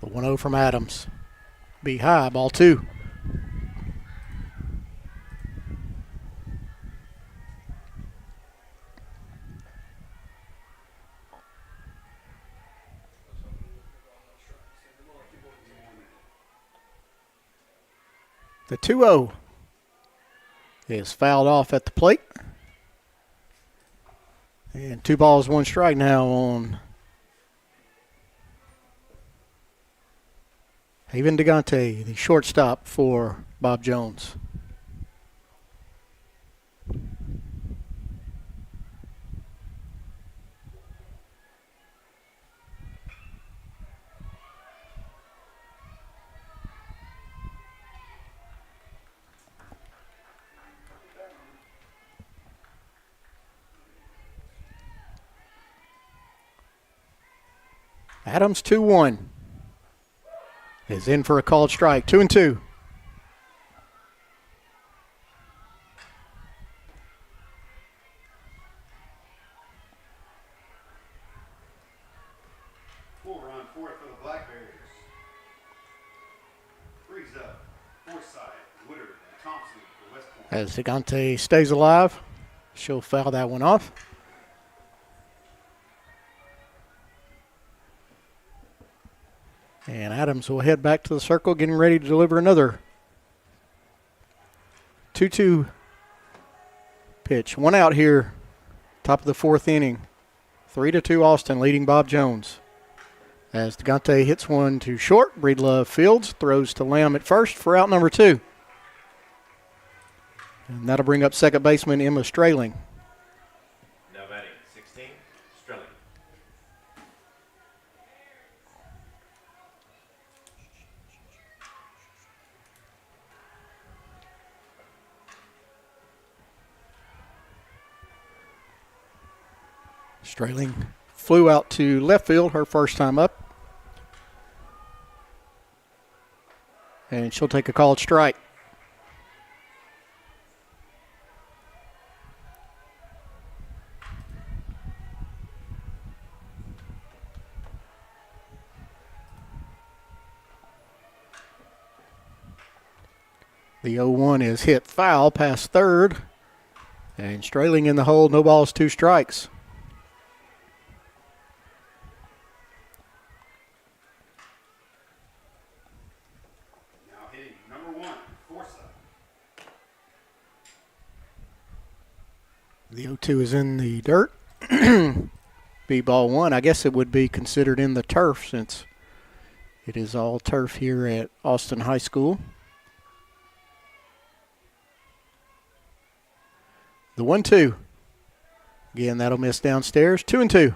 The 1-0 from Adams. Be high, ball 2. The 2-0 is fouled off at the plate. And 2 balls, 1 strike now on Haven DeGante, the shortstop for Bob Jones. Adams 2-1 is in for a called strike. 2-2. Full run, 4th for the Black Bears. Freeze up, Forsythe, Woodard, and Thompson for West Point. As Gigante stays alive, she'll foul that one off. And Adams will head back to the circle, getting ready to deliver another 2-2 pitch. 1 out here, top of the 4th inning. 3-2 Austin, leading Bob Jones. As Gigante hits one to short, Breedlove fields, throws to Lamb at first for out number 2. And that'll bring up second baseman Emma Strayling. Now batting, 16, Strelling. Strayling flew out to left field her first time up. And she'll take a called strike. The 0-1 is hit foul past third. And Strayling in the hole, no balls, 2 strikes. The 0-2 is in the dirt. Be ball 1. I guess it would be considered in the turf since it is all turf here at Austin High School. The 1-2. Again, that'll miss downstairs. 2-2.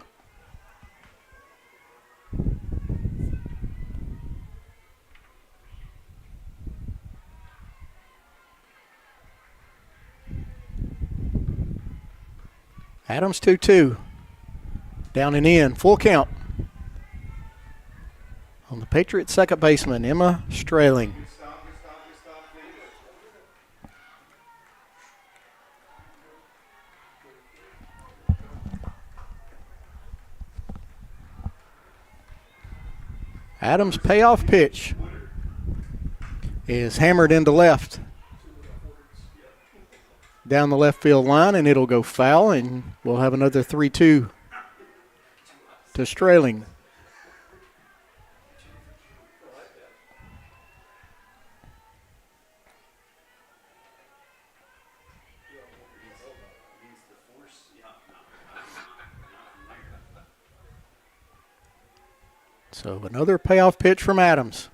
Adams 2-2. Down and in. Full count. On the Patriots second baseman, Emma Strayling. Adams' payoff pitch is hammered into left. Down the left field line, and it'll go foul, and we'll have another 3-2 to Strayling. So another payoff pitch from Adams.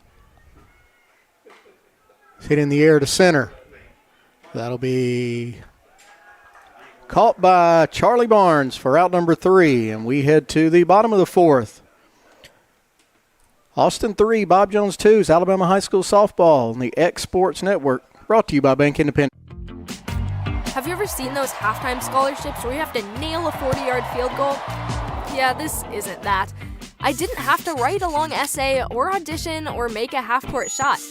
It's hit in the air to center. That'll be caught by Charlie Barnes for out number 3, and we head to the bottom of the 4th. Austin 3, Bob Jones 2 is Alabama High School softball on the X Sports Network, brought to you by Bank Independent. Have you ever seen those halftime scholarships where you have to nail a 40-yard field goal? Yeah, this isn't that. I didn't have to write a long essay or audition or make a half-court shot.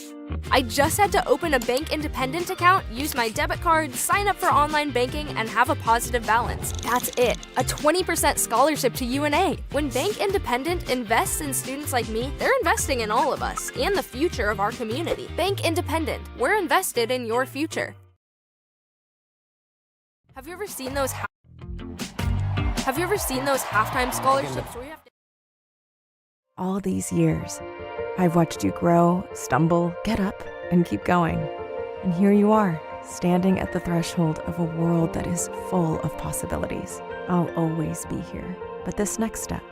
I just had to open a Bank Independent account, use my debit card, sign up for online banking, and have a positive balance. That's it. A 20% scholarship to UNA. When Bank Independent invests in students like me, they're investing in all of us and the future of our community. Bank Independent. We're invested in your future. Have you ever seen those halftime scholarships where you have to... All these years, I've watched you grow, stumble, get up, and keep going. And here you are, standing at the threshold of a world that is full of possibilities. I'll always be here, but this next step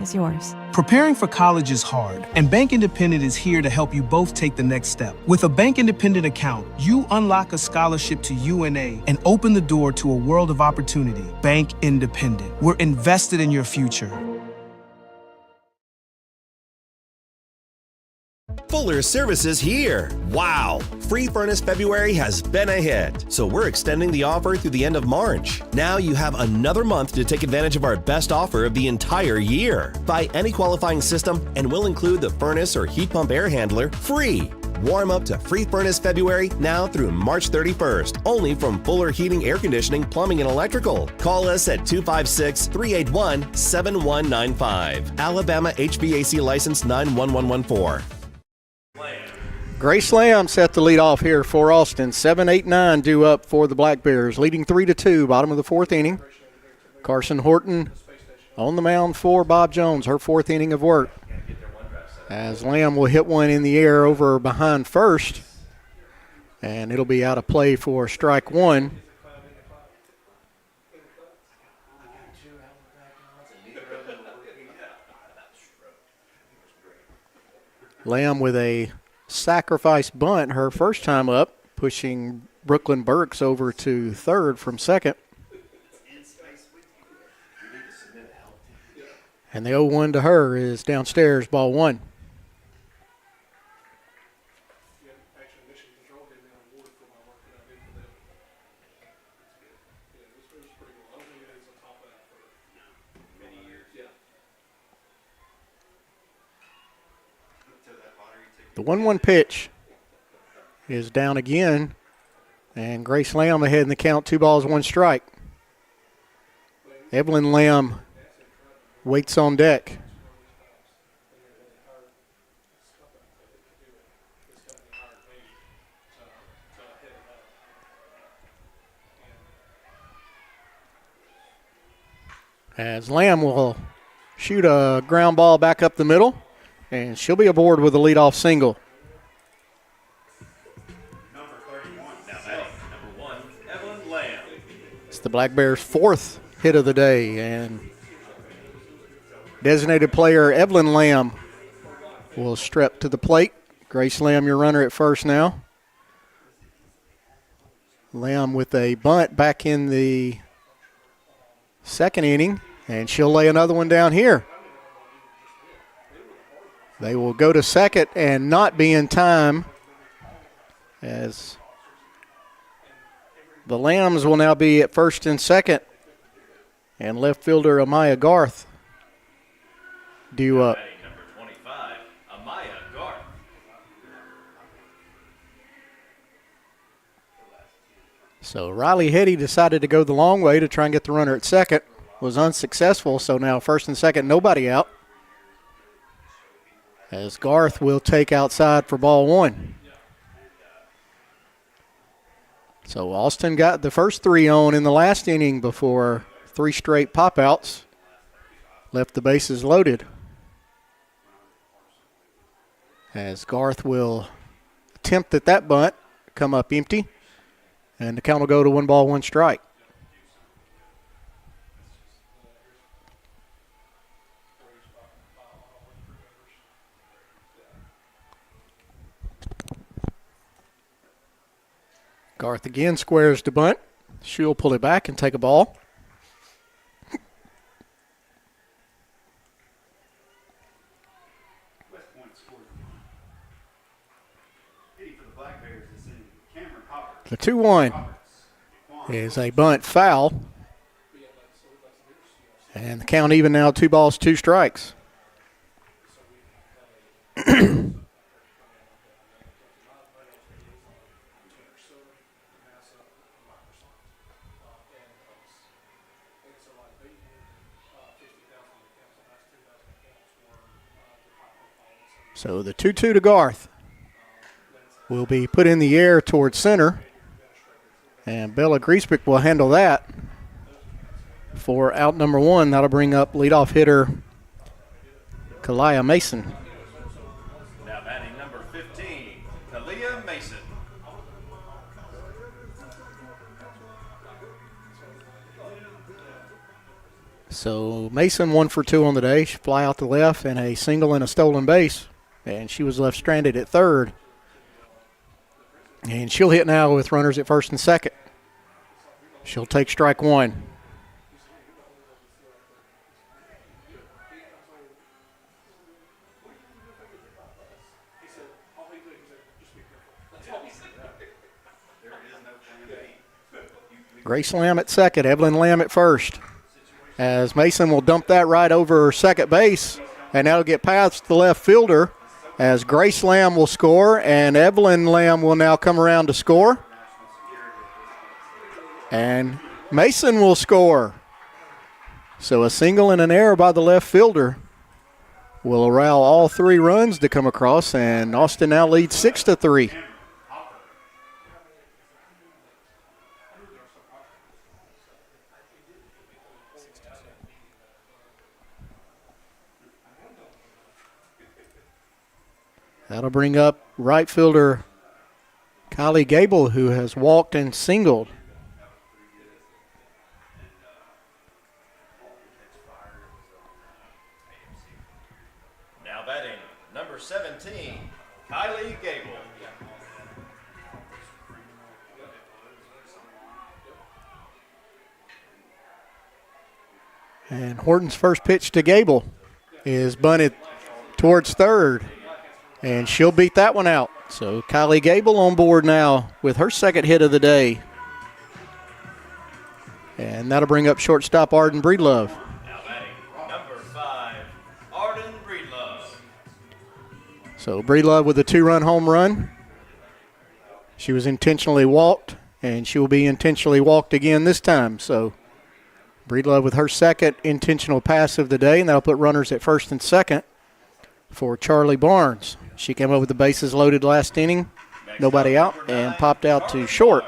is yours. Preparing for college is hard, and Bank Independent is here to help you both take the next step. With a Bank Independent account, you unlock a scholarship to UNA and open the door to a world of opportunity. Bank Independent. We're invested in your future. Fuller Services here. Wow! Free Furnace February has been a hit, so we're extending the offer through the end of March. Now you have another month to take advantage of our best offer of the entire year. Buy any qualifying system and we'll include the furnace or heat pump air handler free. Warm up to Free Furnace February now through March 31st, only from Fuller Heating, Air Conditioning, Plumbing, and Electrical. Call us at 256-381-7195. Alabama HVAC license 91114. Grace Lamb set the lead off here for Austin. 7-8-9 due up for the Black Bears, leading 3-2, bottom of the fourth inning. Carson Horton on the mound for Bob Jones, her fourth inning of work. As Lamb will hit one in the air over behind first, and it'll be out of play for strike one. Lamb with a sacrifice bunt her first time up, pushing Brooklyn Burks over to third from second. And the 0-1 to her is downstairs, ball one. The 1-1 pitch is down again, and Grace Lamb ahead in the count, 2 balls, 1 strike. Evelyn Lamb waits on deck. As Lamb will shoot a ground ball back up the middle, and she'll be aboard with a leadoff single. Number 1, Evelyn Lamb. It's the Black Bears' fourth hit of the day, and designated player Evelyn Lamb will strep to the plate. Grace Lamb, your runner at first now. Lamb with a bunt back in the second inning, and she'll lay another one down here. They will go to second and not be in time, as the Lambs will now be at first and second, and left fielder Amaya Garth due up. Number 25, Amaya Garth. So Riley Hetty decided to go the long way to try and get the runner at second. Was unsuccessful, so now first and second, nobody out. As Garth will take outside for ball one. So Austin got the first 3 on in the last inning before 3 straight pop-outs left the bases loaded. As Garth will attempt at that bunt, come up empty, and the count will go to 1 ball, 1 strike. Garth again squares the bunt. She'll pull it back and take a ball. West Point scored. Hitting for the Black Bears is in Cameron The 2-1 is a bunt foul. And the count even now, 2 balls, 2 strikes. So the 2-2 to Garth will be put in the air towards center. And Bella Griesbeck will handle that for out number 1. That'll bring up leadoff hitter Kalia Mason. Now batting number 15, Kalia Mason. So Mason 1 for 2 on the day. She fly out to left and a single and a stolen base. And she was left stranded at third. And she'll hit now with runners at first and second. She'll take strike 1. Grace Lamb at second, Evelyn Lamb at first. As Mason will dump that right over second base, and that'll get past the left fielder. As Grace Lamb will score, and Evelyn Lamb will now come around to score. And Mason will score. So a single and an error by the left fielder will allow all 3 runs to come across, and Austin now leads 6-3. That'll bring up right fielder Kylie Gable, who has walked and singled. Now batting number 17, Kylie Gable. And Horton's first pitch to Gable is bunted towards third. And she'll beat that one out. So Kylie Gable on board now with her second hit of the day. And that'll bring up shortstop Arden Breedlove. Now batting number 5, Arden Breedlove. So Breedlove with a 2-run home run. She was intentionally walked, and she will be intentionally walked again this time. So Breedlove with her second intentional pass of the day, and that'll put runners at first and second for Charlie Barnes. She came up with the bases loaded last inning, nobody out, and popped out to short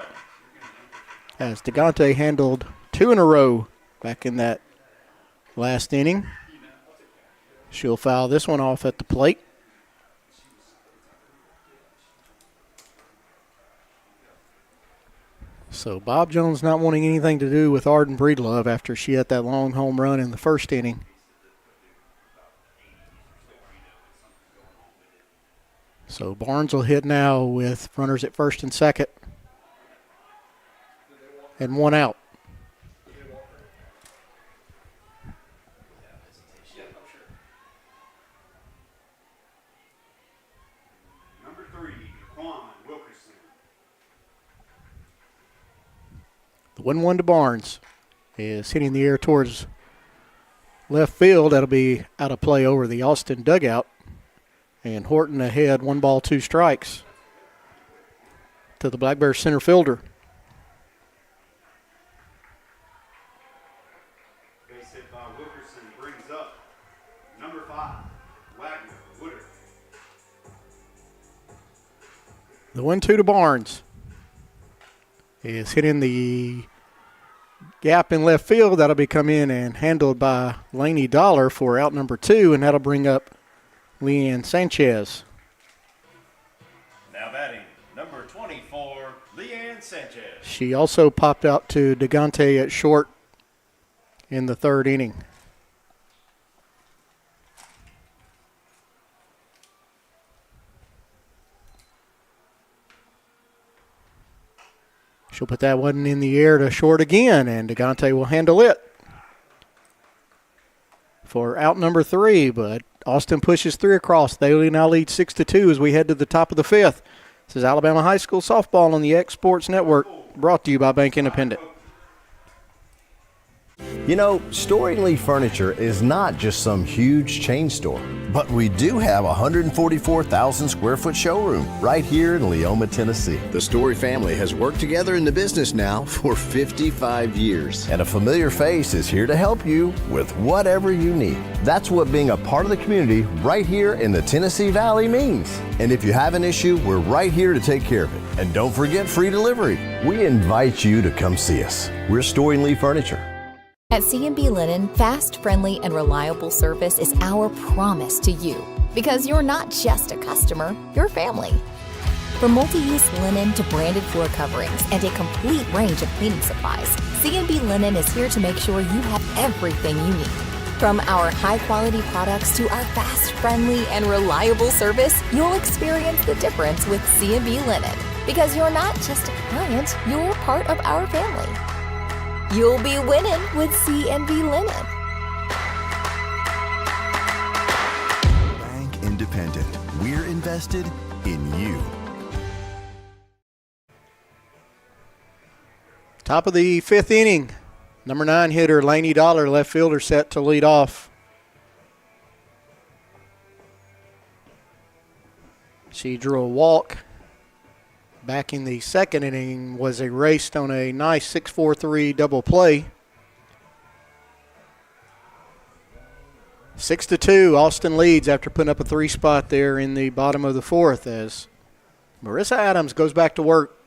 as DeGante handled 2 in a row back in that last inning. She'll foul this one off at the plate. So Bob Jones not wanting anything to do with Arden Breedlove after she had that long home run in the first inning. So Barnes will hit now with runners at first and second and 1 out. Number 3, Quan Wilkerson. The 1-1 to Barnes is hitting the air towards left field. That'll be out of play over the Austin dugout. And Horton ahead, 1 ball, 2 strikes to the Black Bears center fielder. Base hit by Wilkerson brings up number 5, Wagner Woodard. The 1-2 to Barnes is hitting the gap in left field. That'll be come in and handled by Lainey Dollar for out number 2, and that'll bring up Leanne Sanchez. Now batting number 24, Leanne Sanchez. She also popped out to DeGante at short in the third inning. She'll put that one in the air to short again, and DeGante will handle it for out number 3, but Austin pushes 3 across. They now lead 6-2 as we head to the top of the 5th. This is Alabama High School softball on the X Sports Network, brought to you by Bank Independent. You know, Storing Lee Furniture is not just some huge chain store, but we do have a 144,000 square foot showroom right here in Leoma, Tennessee. The Story family has worked together in the business now for 55 years. And a familiar face is here to help you with whatever you need. That's what being a part of the community right here in the Tennessee Valley means. And if you have an issue, we're right here to take care of it. And don't forget free delivery. We invite you to come see us. We're Storing Lee Furniture. At C&B Linen, fast, friendly, and reliable service is our promise to you. Because you're not just a customer, you're family. From multi-use linen to branded floor coverings and a complete range of cleaning supplies, C&B Linen is here to make sure you have everything you need. From our high-quality products to our fast, friendly, and reliable service, you'll experience the difference with C&B Linen. Because you're not just a client, you're part of our family. You'll be winning with C&B Linen. Bank Independent. We're invested in you. Top of the fifth inning. Number 9 hitter, Lainey Dollar, left fielder, set to lead off. She drew a walk. Back in the second inning, was erased on a nice 6-4-3 double play. 6-2, Austin leads after putting up a 3 spot there in the bottom of the fourth as Marissa Adams goes back to work.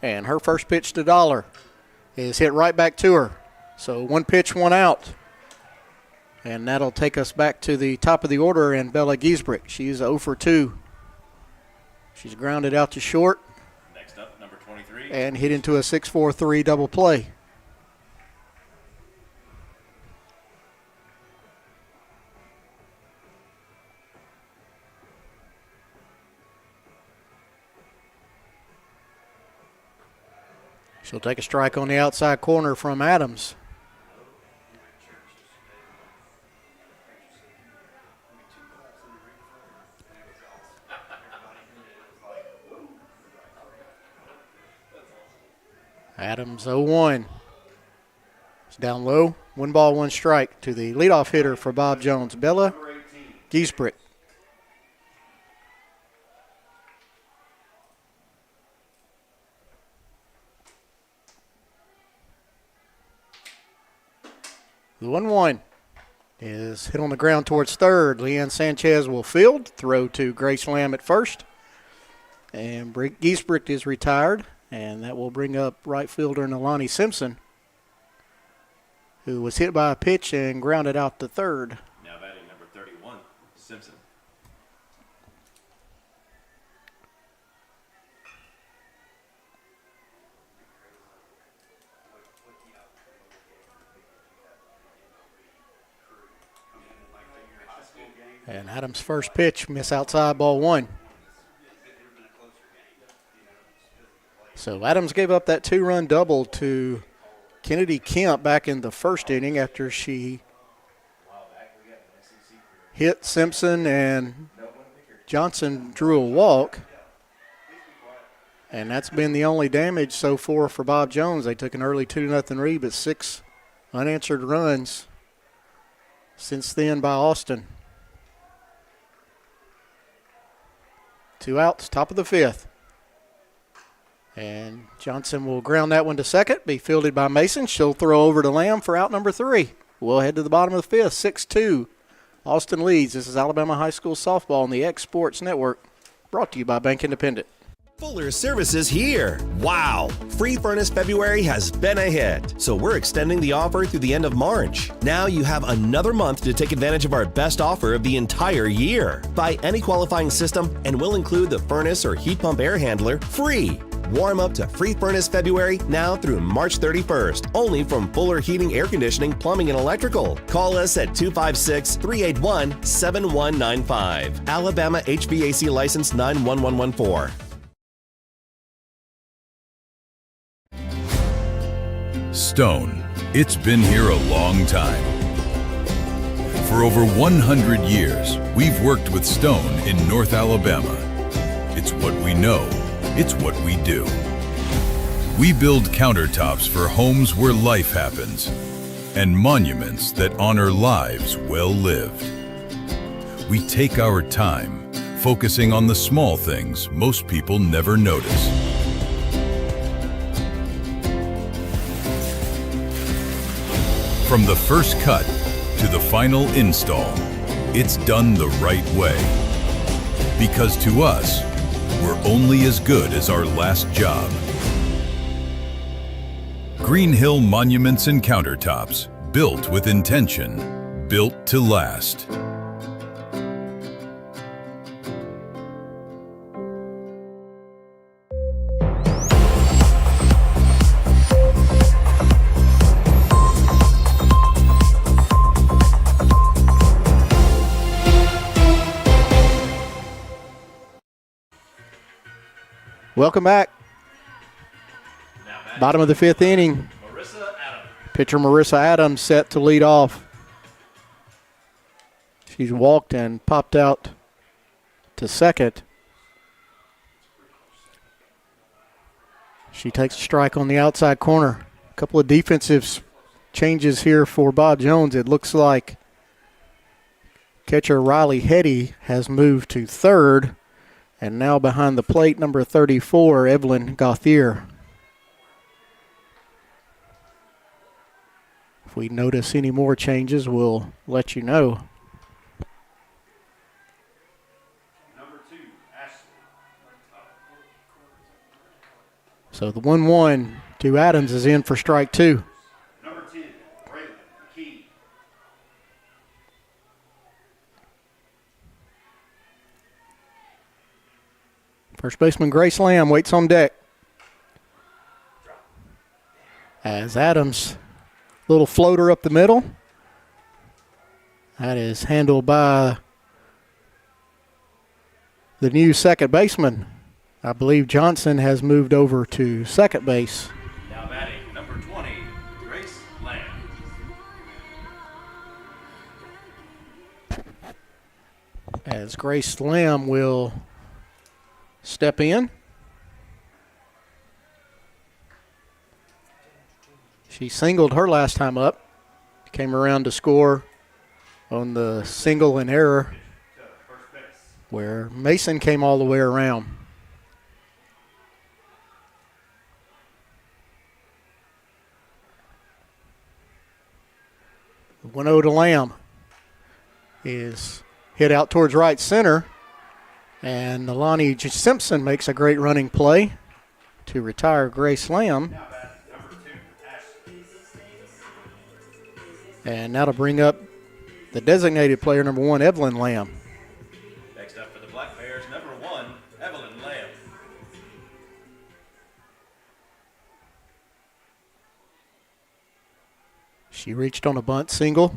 And her first pitch to Dollar is hit right back to her. So 1 pitch, 1 out. And that'll take us back to the top of the order and Bella Giesbrick. She's 0 for 2. She's grounded out to short. Next up, number 23. And hit into a 6-4-3 double play. She'll take a strike on the outside corner from Adams. Adams 0-1. It's down low. 1 ball, 1 strike to the leadoff hitter for Bob Jones, Bella Giesbrick. The 1-1 is hit on the ground towards third. Leanne Sanchez will field. Throw to Grace Lamb at first. And Giesbrick is retired. And that will bring up right fielder Nalani Simpson, who was hit by a pitch and grounded out to third. Now batting number 31, Simpson. And Adams' first pitch, miss outside, ball 1. So Adams gave up that 2-run double to Kennedy Kemp back in the first inning after she hit Simpson and Johnson drew a walk. And that's been the only damage so far for Bob Jones. They took an early 2-0 lead, but 6 unanswered runs since then by Austin. 2 outs, top of the 5th. And Johnson will ground that one to second, be fielded by Mason. She'll throw over to Lamb for out number 3. We'll head to the bottom of the 5th, 6-2. Austin leads. This is Alabama High School softball on the X Sports Network, brought to you by Bank Independent. Fuller Services here. Wow! Free Furnace February has been a hit, so we're extending the offer through the end of March. Now you have another month to take advantage of our best offer of the entire year. Buy any qualifying system and we'll include the furnace or heat pump air handler free. Warm up to Free Furnace February now through March 31st, only from Fuller Heating, Air Conditioning, Plumbing, and Electrical. Call us at 256-381-7195. Alabama HVAC license 91114. Stone, it's been here a long time. For over 100 years, we've worked with stone in North Alabama. It's what we know. It's what we do. We build countertops for homes where life happens and monuments that honor lives well lived. We take our time, focusing on the small things most people never notice. From the first cut to the final install, it's done the right way. Because to us, we're only as good as our last job. Green Hill Monuments and Countertops, built with intention, built to last. Welcome back. Bottom of the fifth inning. Pitcher Marissa Adams set to lead off. She's walked and popped out to second. She takes a strike on the outside corner. A couple of defensive changes here for Bob Jones. It looks like catcher Riley Hetty has moved to third. And now behind the plate, number 34, Evelyn Gauthier. If we notice any more changes, we'll let you know. Number 2, Ashley. So the 1-1 to Adams is in for strike 2. Number 10, Braylon McKee. First baseman Grace Lamb waits on deck. As Adams, little floater up the middle. That is handled by the new second baseman. I believe Johnson has moved over to second base. Now batting, number 20, Grace Lamb. As Grace Lamb will step in. She singled her last time up. Came around to score on the single and error where Mason came all the way around. The 1-0 to Lamb is hit out towards right center. And Nalani Simpson makes a great running play to retire Grace Lamb. And now to bring up the designated player, number 1, Evelyn Lamb. Next up for the Black Bears, number 1, Evelyn Lamb. She reached on a bunt single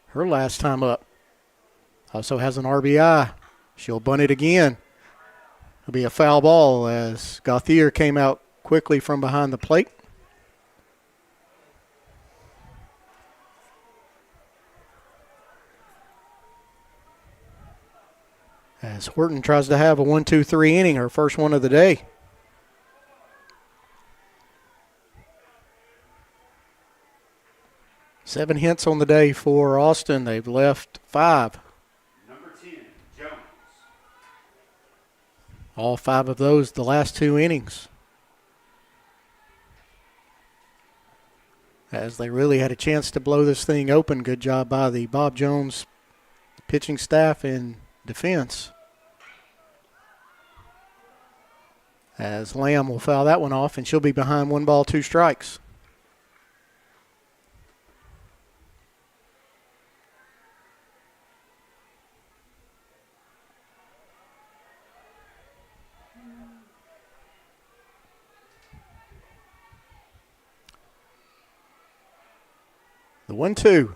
her last time up. Also has an RBI. She'll bunt it again. It'll be a foul ball as Gauthier came out quickly from behind the plate. As Horton tries to have a 1-2-3 inning, her first one of the day. Seven hits on the day for Austin. They've left 5. Number 10, Jones. All 5 of those the last 2 innings. As they really had a chance to blow this thing open. Good job by the Bob Jones pitching staff and defense. As Lamb will foul that one off, and she'll be behind 1 ball, 2 strikes. The 1-2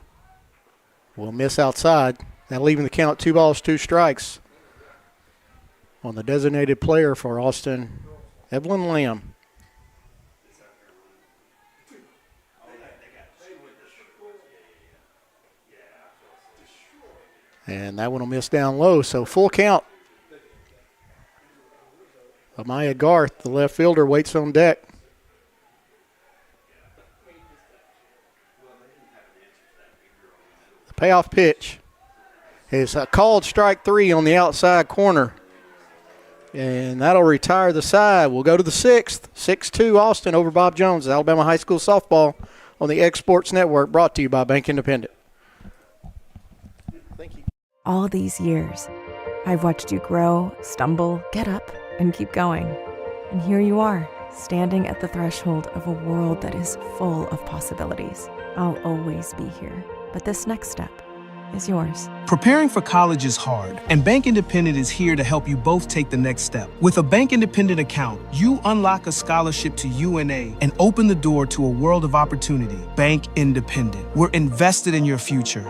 will miss outside. Now leaving the count 2 balls, 2 strikes on the designated player for Austin, Evelyn Lamb. And that one will miss down low. So full count. Amaya Garth, the left fielder, waits on deck. The payoff pitch is a called strike 3 on the outside corner. And that'll retire the side. We'll go to the 6th. 6-2 Austin over Bob Jones. Alabama High School Softball on the X Sports Network, brought to you by Bank Independent. All these years, I've watched you grow, stumble, get up, and keep going. And here you are, standing at the threshold of a world that is full of possibilities. I'll always be here. But this next step is yours. Preparing for college is hard, and Bank Independent is here to help you both take the next step. With a Bank Independent account, you unlock a scholarship to UNA and open the door to a world of opportunity. Bank Independent. We're invested in your future.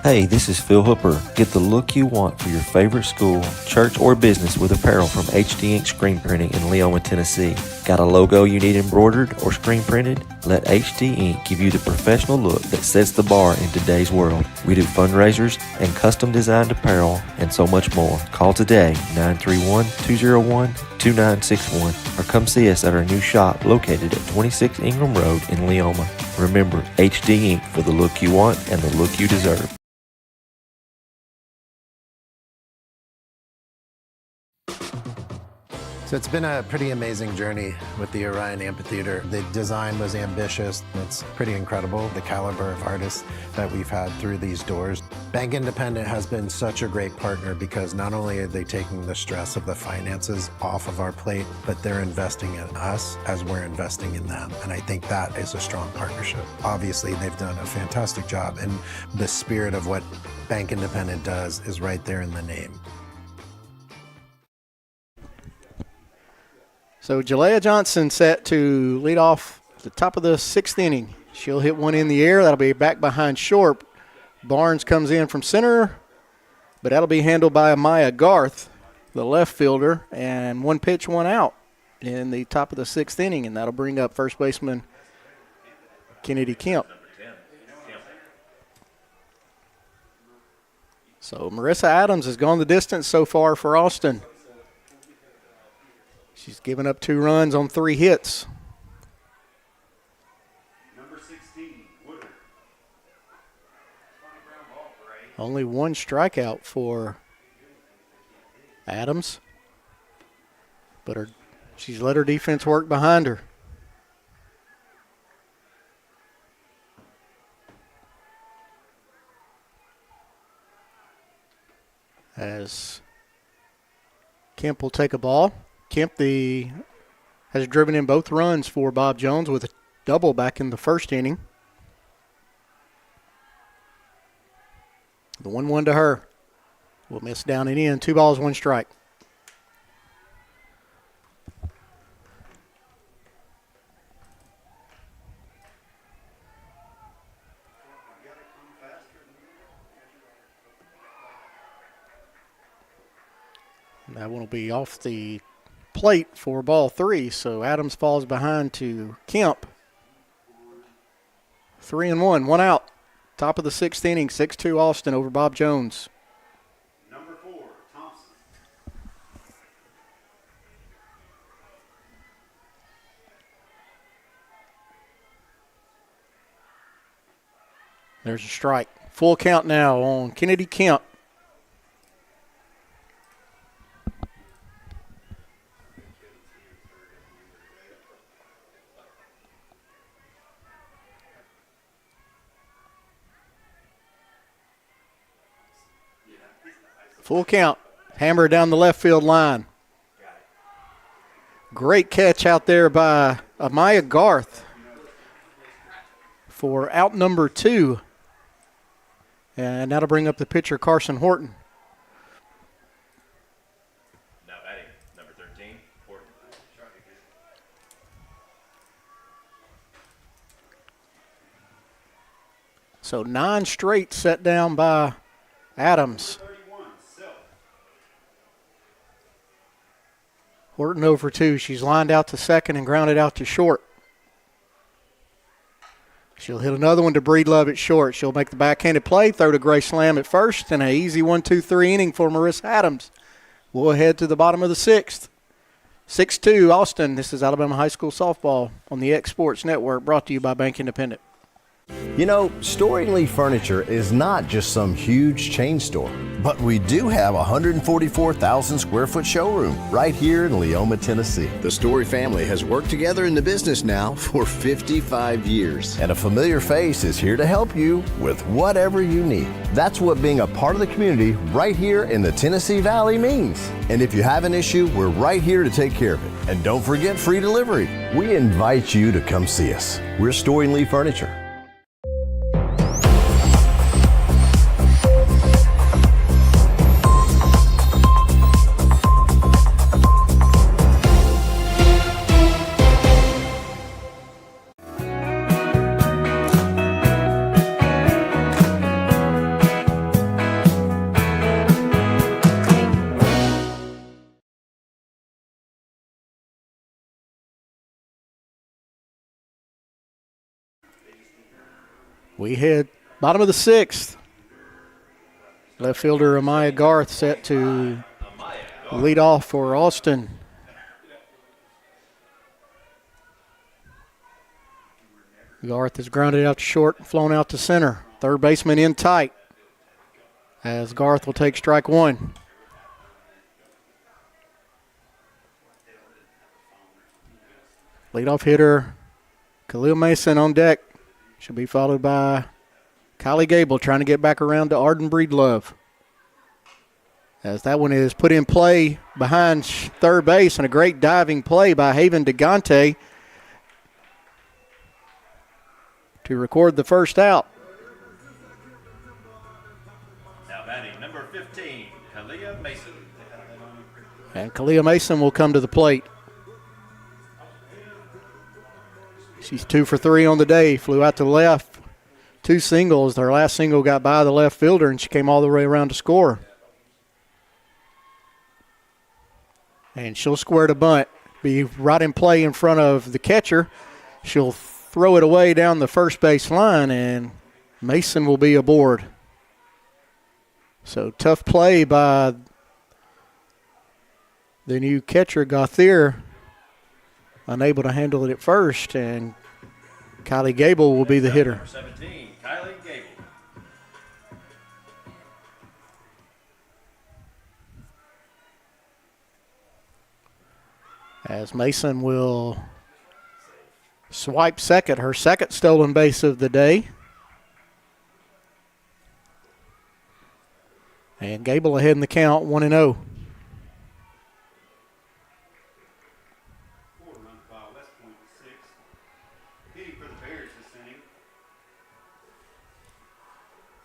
Hey, this is Phil Hooper. Get the look you want for your favorite school, church, or business with apparel from HD Ink Screen Printing in Leoma, Tennessee. Got a logo you need embroidered or screen printed? Let HD Ink give you the professional look that sets the bar in today's world. We do fundraisers and custom designed apparel and so much more. Call today, 931-201-2961, or come see us at our new shop located at 26 Ingram Road in Leoma. Remember, HD Ink for the look you want and the look you deserve. So it's been a pretty amazing journey with the Orion Amphitheater. The design was ambitious. It's pretty incredible, the caliber of artists that we've had through these doors. Bank Independent has been such a great partner because not only are they taking the stress of the finances off of our plate, but they're investing in us as we're investing in them. And I think that is a strong partnership. Obviously, they've done a fantastic job, and the spirit of what Bank Independent does is right there in the name. So Jalea Johnson set to lead off the top of the 6th inning. She'll hit one in the air. That'll be back behind short. Barnes comes in from center, but that'll be handled by Amaya Garth, the left fielder, and one pitch, one out in the top of the 6th inning, and that'll bring up first baseman Kennedy Kemp. So Marissa Adams has gone the distance so far for Austin. She's given up 2 runs on 3 hits. Number 16, Woodard. Only 1 strikeout for Adams. But she's let her defense work behind her. As Kemp will take a ball. Kemp has driven in both runs for Bob Jones with a double back in the 1st inning. The 1-1 to her. Will miss down and in. 2 balls, 1 strike. And that one will be off the plate for ball 3, so Adams falls behind to Kemp. 3-1, 1 out. Top of the 6th inning, 6-2 Austin over Bob Jones. Number 4, Thompson. There's a strike. Full count now on Kennedy Kemp. Full count. Hammer down the left field line. Great catch out there by Amaya Garth for out number 2. And that'll bring up the pitcher, Carson Horton. Now batting, number 13, Horton. So 9 straight set down by Adams. Horton over 2. She's lined out to second and grounded out to short. She'll hit another one to Breedlove at short. She'll make the backhanded play, throw to Grace Lamb at first, and an easy 1-2-3 inning for Marissa Adams. We'll head to the bottom of the sixth. 6-2 Austin. This is Alabama High School softball on the X Sports Network, brought to you by Bank Independent. You know, Storing Lee Furniture is not just some huge chain store, but we do have a 144,000 square foot showroom right here in Leoma, Tennessee. The Story family has worked together in the business now for 55 years. And a familiar face is here to help you with whatever you need. That's what being a part of the community right here in the Tennessee Valley means. And if you have an issue, we're right here to take care of it. And don't forget free delivery. We invite you to come see us. We're Storing Lee Furniture. We hit bottom of the sixth. Left fielder Amaya Garth set to lead off for Austin. Garth is grounded out to short and flown out to center. Third baseman in tight as Garth will take strike one. Leadoff hitter Khalil Mason on deck. She'll be followed by Kylie Gable trying to get back around to Arden Breedlove. As that one is put in play behind third base, and a great diving play by Haven DeGante to record the first out. Now batting number 15, Kalia Mason. And Kalia Mason will come to the plate. She's 2 for 3 on the day. Flew out to the left. 2 singles. Her last single got by the left fielder, and she came all the way around to score. And she'll square to bunt. Be right in play in front of the catcher. She'll throw it away down the first base line, and Mason will be aboard. So tough play by the new catcher, Gauthier. Unable to handle it at first, and Kylie Gable will be the hitter. Number 17, Kylie Gable. As Mason will swipe second, her second stolen base of the day. And Gable ahead in the count, 1-0.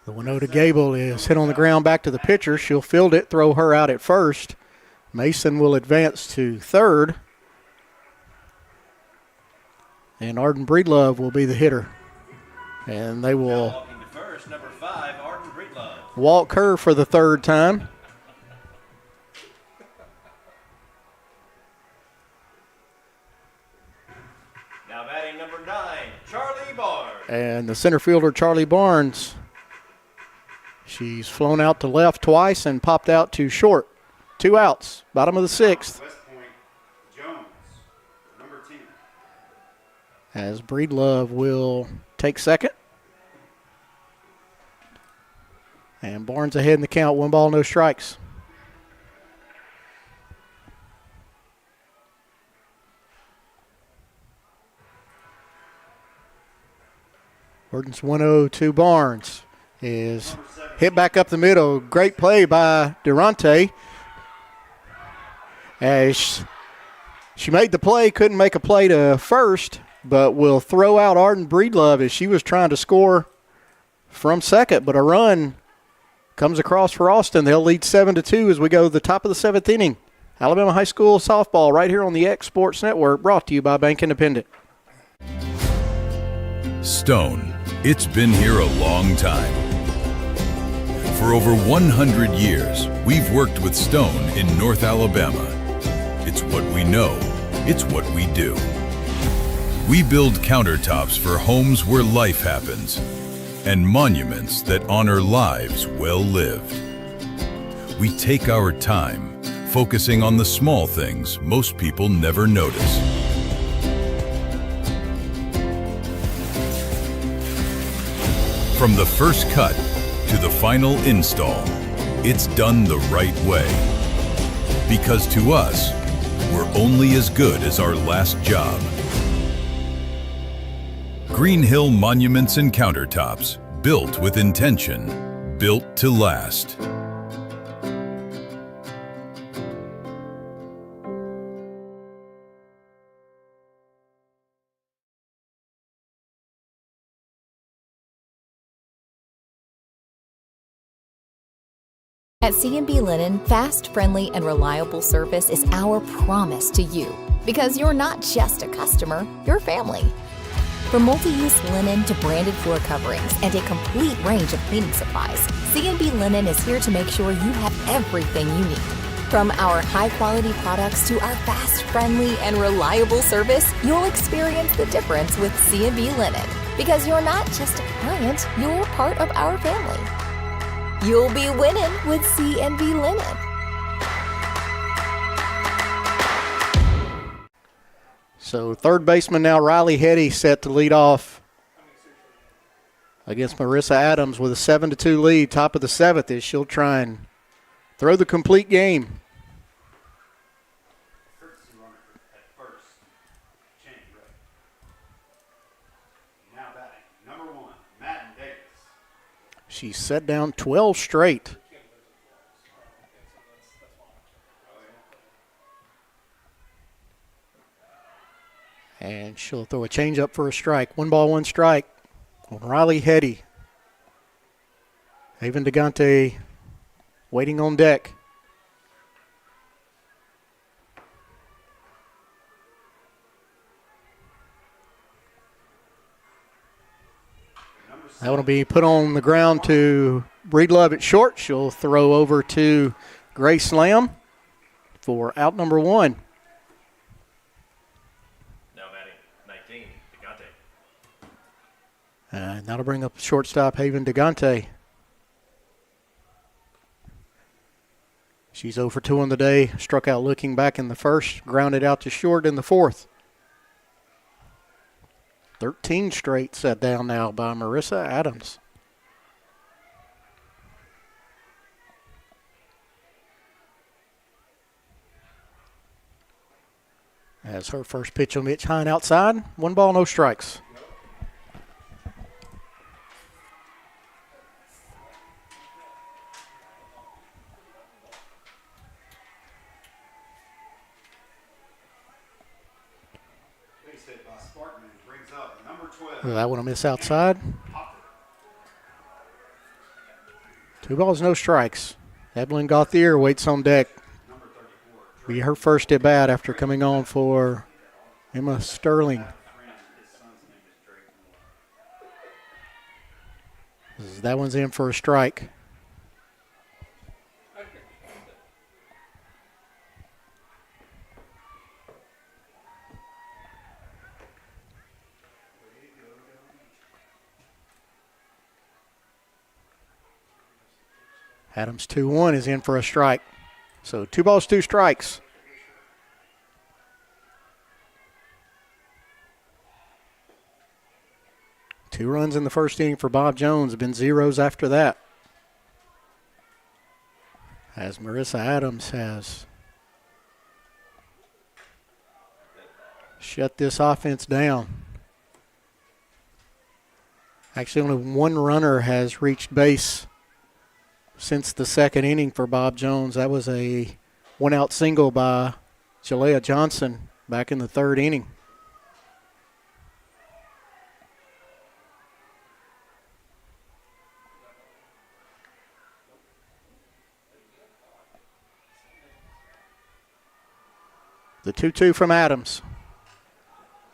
The 1-0 to Gable is hit on the ground back to the pitcher. She'll field it, throw her out at first. Mason will advance to third. And Arden Breedlove will be the hitter. And they will Walking to first, number 5, Arden Breedlove. walk her for the third time. Now batting number 9, Charlie Barnes. And the center fielder, Charlie Barnes. She's flown out to left twice and popped out to short. 2 outs, bottom of the sixth. West Point Jones, number 10. As Breedlove will take second. And Barnes ahead in the count, 1 ball, no strikes. Burton's 1-0 to Barnes is hit back up the middle. Great play by Durante. As she made the play, couldn't make a play to first, but will throw out Arden Breedlove as she was trying to score from second. But a run comes across for Austin. They'll lead 7-2 as we go to the top of the 7th inning. Alabama High School softball right here on the X Sports Network, brought to you by Bank Independent. Stone. It's been here a long time. For over 100 years, we've worked with Stone in North Alabama. It's what we know. It's what we do. We build countertops for homes where life happens and monuments that honor lives well lived. We take our time, focusing on the small things most people never notice. From the first cut to the final install, it's done the right way. Because to us, we're only as good as our last job. Green Hill Monuments and Countertops, built with intention, built to last. At C&B Linen, fast, friendly, and reliable service is our promise to you. Because you're not just a customer, you're family. From multi-use linen to branded floor coverings and a complete range of cleaning supplies, C&B Linen is here to make sure you have everything you need. From our high-quality products to our fast, friendly, and reliable service, you'll experience the difference with C&B Linen. Because you're not just a client, you're part of our family. You'll be winning with C&B Linen. So third baseman now, Riley Hetty, set to lead off against Marissa Adams with a 7-2 lead. Top of the seventh as she'll try and throw the complete game. She's set down 12 straight. And she'll throw a changeup for a strike. 1-1 strike on Riley Hetty. Haven DeGante waiting on deck. That one will be put on the ground to Breedlove at short. She'll throw over to Grace Lamb for out number one. Now batting 19, DeGante. And that'll bring up shortstop Haven DeGante. She's 0 for 2 on the day. Struck out looking back in the first. Grounded out to short in the fourth. 13 straight set down now by Marissa Adams. As her first pitch will Mitch Hine outside. 1 ball, no strikes. That one will miss outside. 2 balls, no strikes. Evelyn Gauthier waits on deck. Be her first at bat after coming on for Emma Sterling. That one's in for a strike. Adams 2-1 is in for a strike. So 2 balls, 2 strikes. Two runs in the first inning for Bob Jones. Have been zeros after that. As Marissa Adams has shut this offense down. Actually, only 1 runner has reached base since the second inning for Bob Jones. That was a 1-out single by Jalea Johnson back in the third inning. The 2-2 from Adams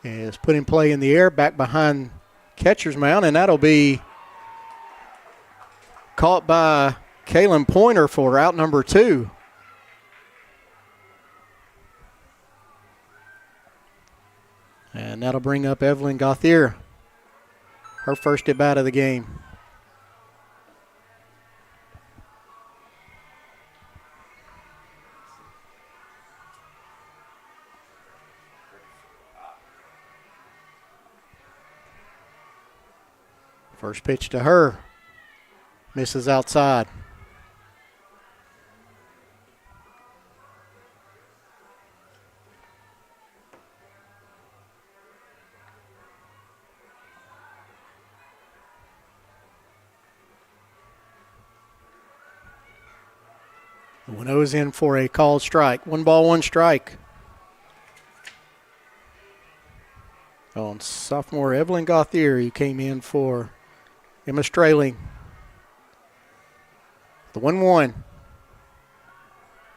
is put in play in the air back behind catcher's mound, and that'll be caught by Kaylin Pointer for out number 2. And that'll bring up Evelyn Gauthier, her first at bat of the game. First pitch to her. Misses outside. The 1-0 is in for a called strike. 1 ball, 1 strike. On sophomore Evelyn Gauthier, who came in for Emma Strayling. The 1-1.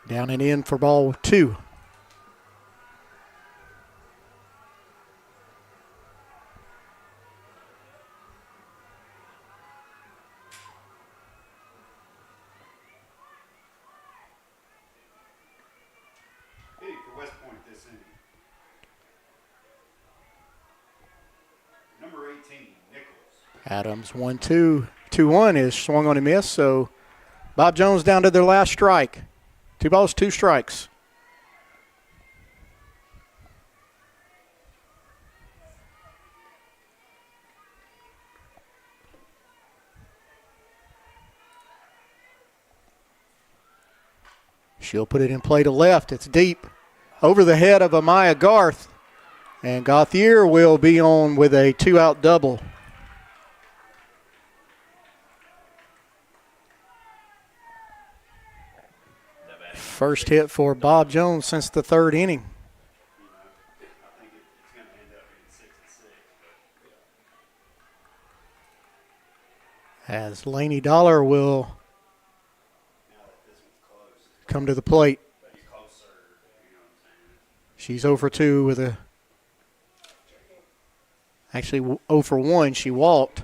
Down and in for ball 2. Hitting for West Point this inning. Number 18, Nichols. Adams 1-2. 2-1 is swung on a miss, so Bob Jones down to their last strike. 2 balls, 2 strikes. She'll put it in play to left. It's deep over the head of Amaya Garth. And Gauthier will be on with a 2-out double. First hit for Bob Jones since the 3rd inning. As Lainey Dollar will come to the plate. She's 0 for 2 with a, actually 0 for 1. She walked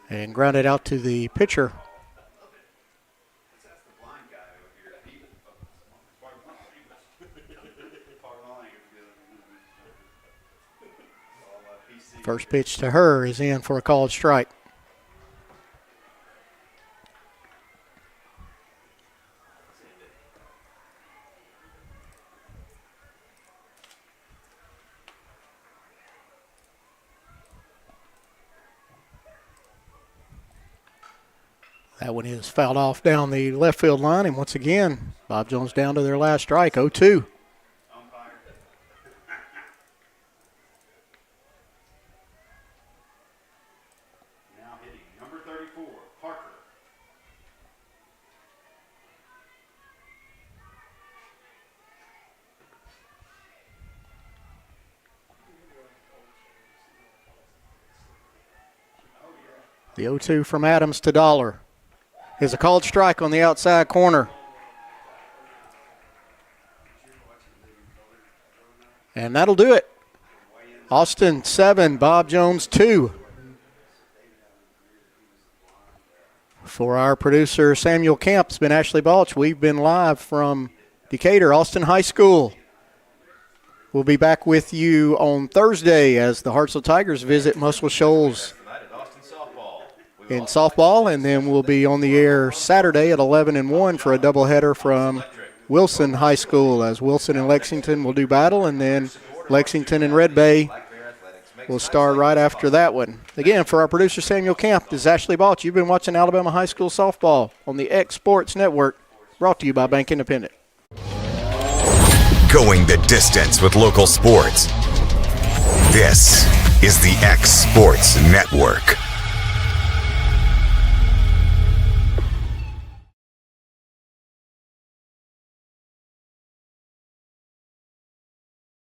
and grounded out to the pitcher. First pitch to her is in for a called strike. That one is fouled off down the left field line, and once again, Bob Jones down to their last strike, 0-2. The 0-2 from Adams to Dollar is a called strike on the outside corner. And that'll do it. Austin 7, Bob Jones 2. For our producer Samuel Camp, it's been Ashley Balch. We've been live from Decatur, Austin High School. We'll be back with you on Thursday as the Hartselle Tigers visit Muswell Shoals in softball, and then we'll be on the air Saturday at 11-1 for a doubleheader from Wilson High School, as Wilson and Lexington will do battle, and then Lexington and Red Bay will start right after that one. Again, for our producer Samuel Camp, this is Ashley Balch. You've been watching Alabama High School softball on the X Sports Network, brought to you by Bank Independent. Going the distance with local sports. This is the X Sports Network.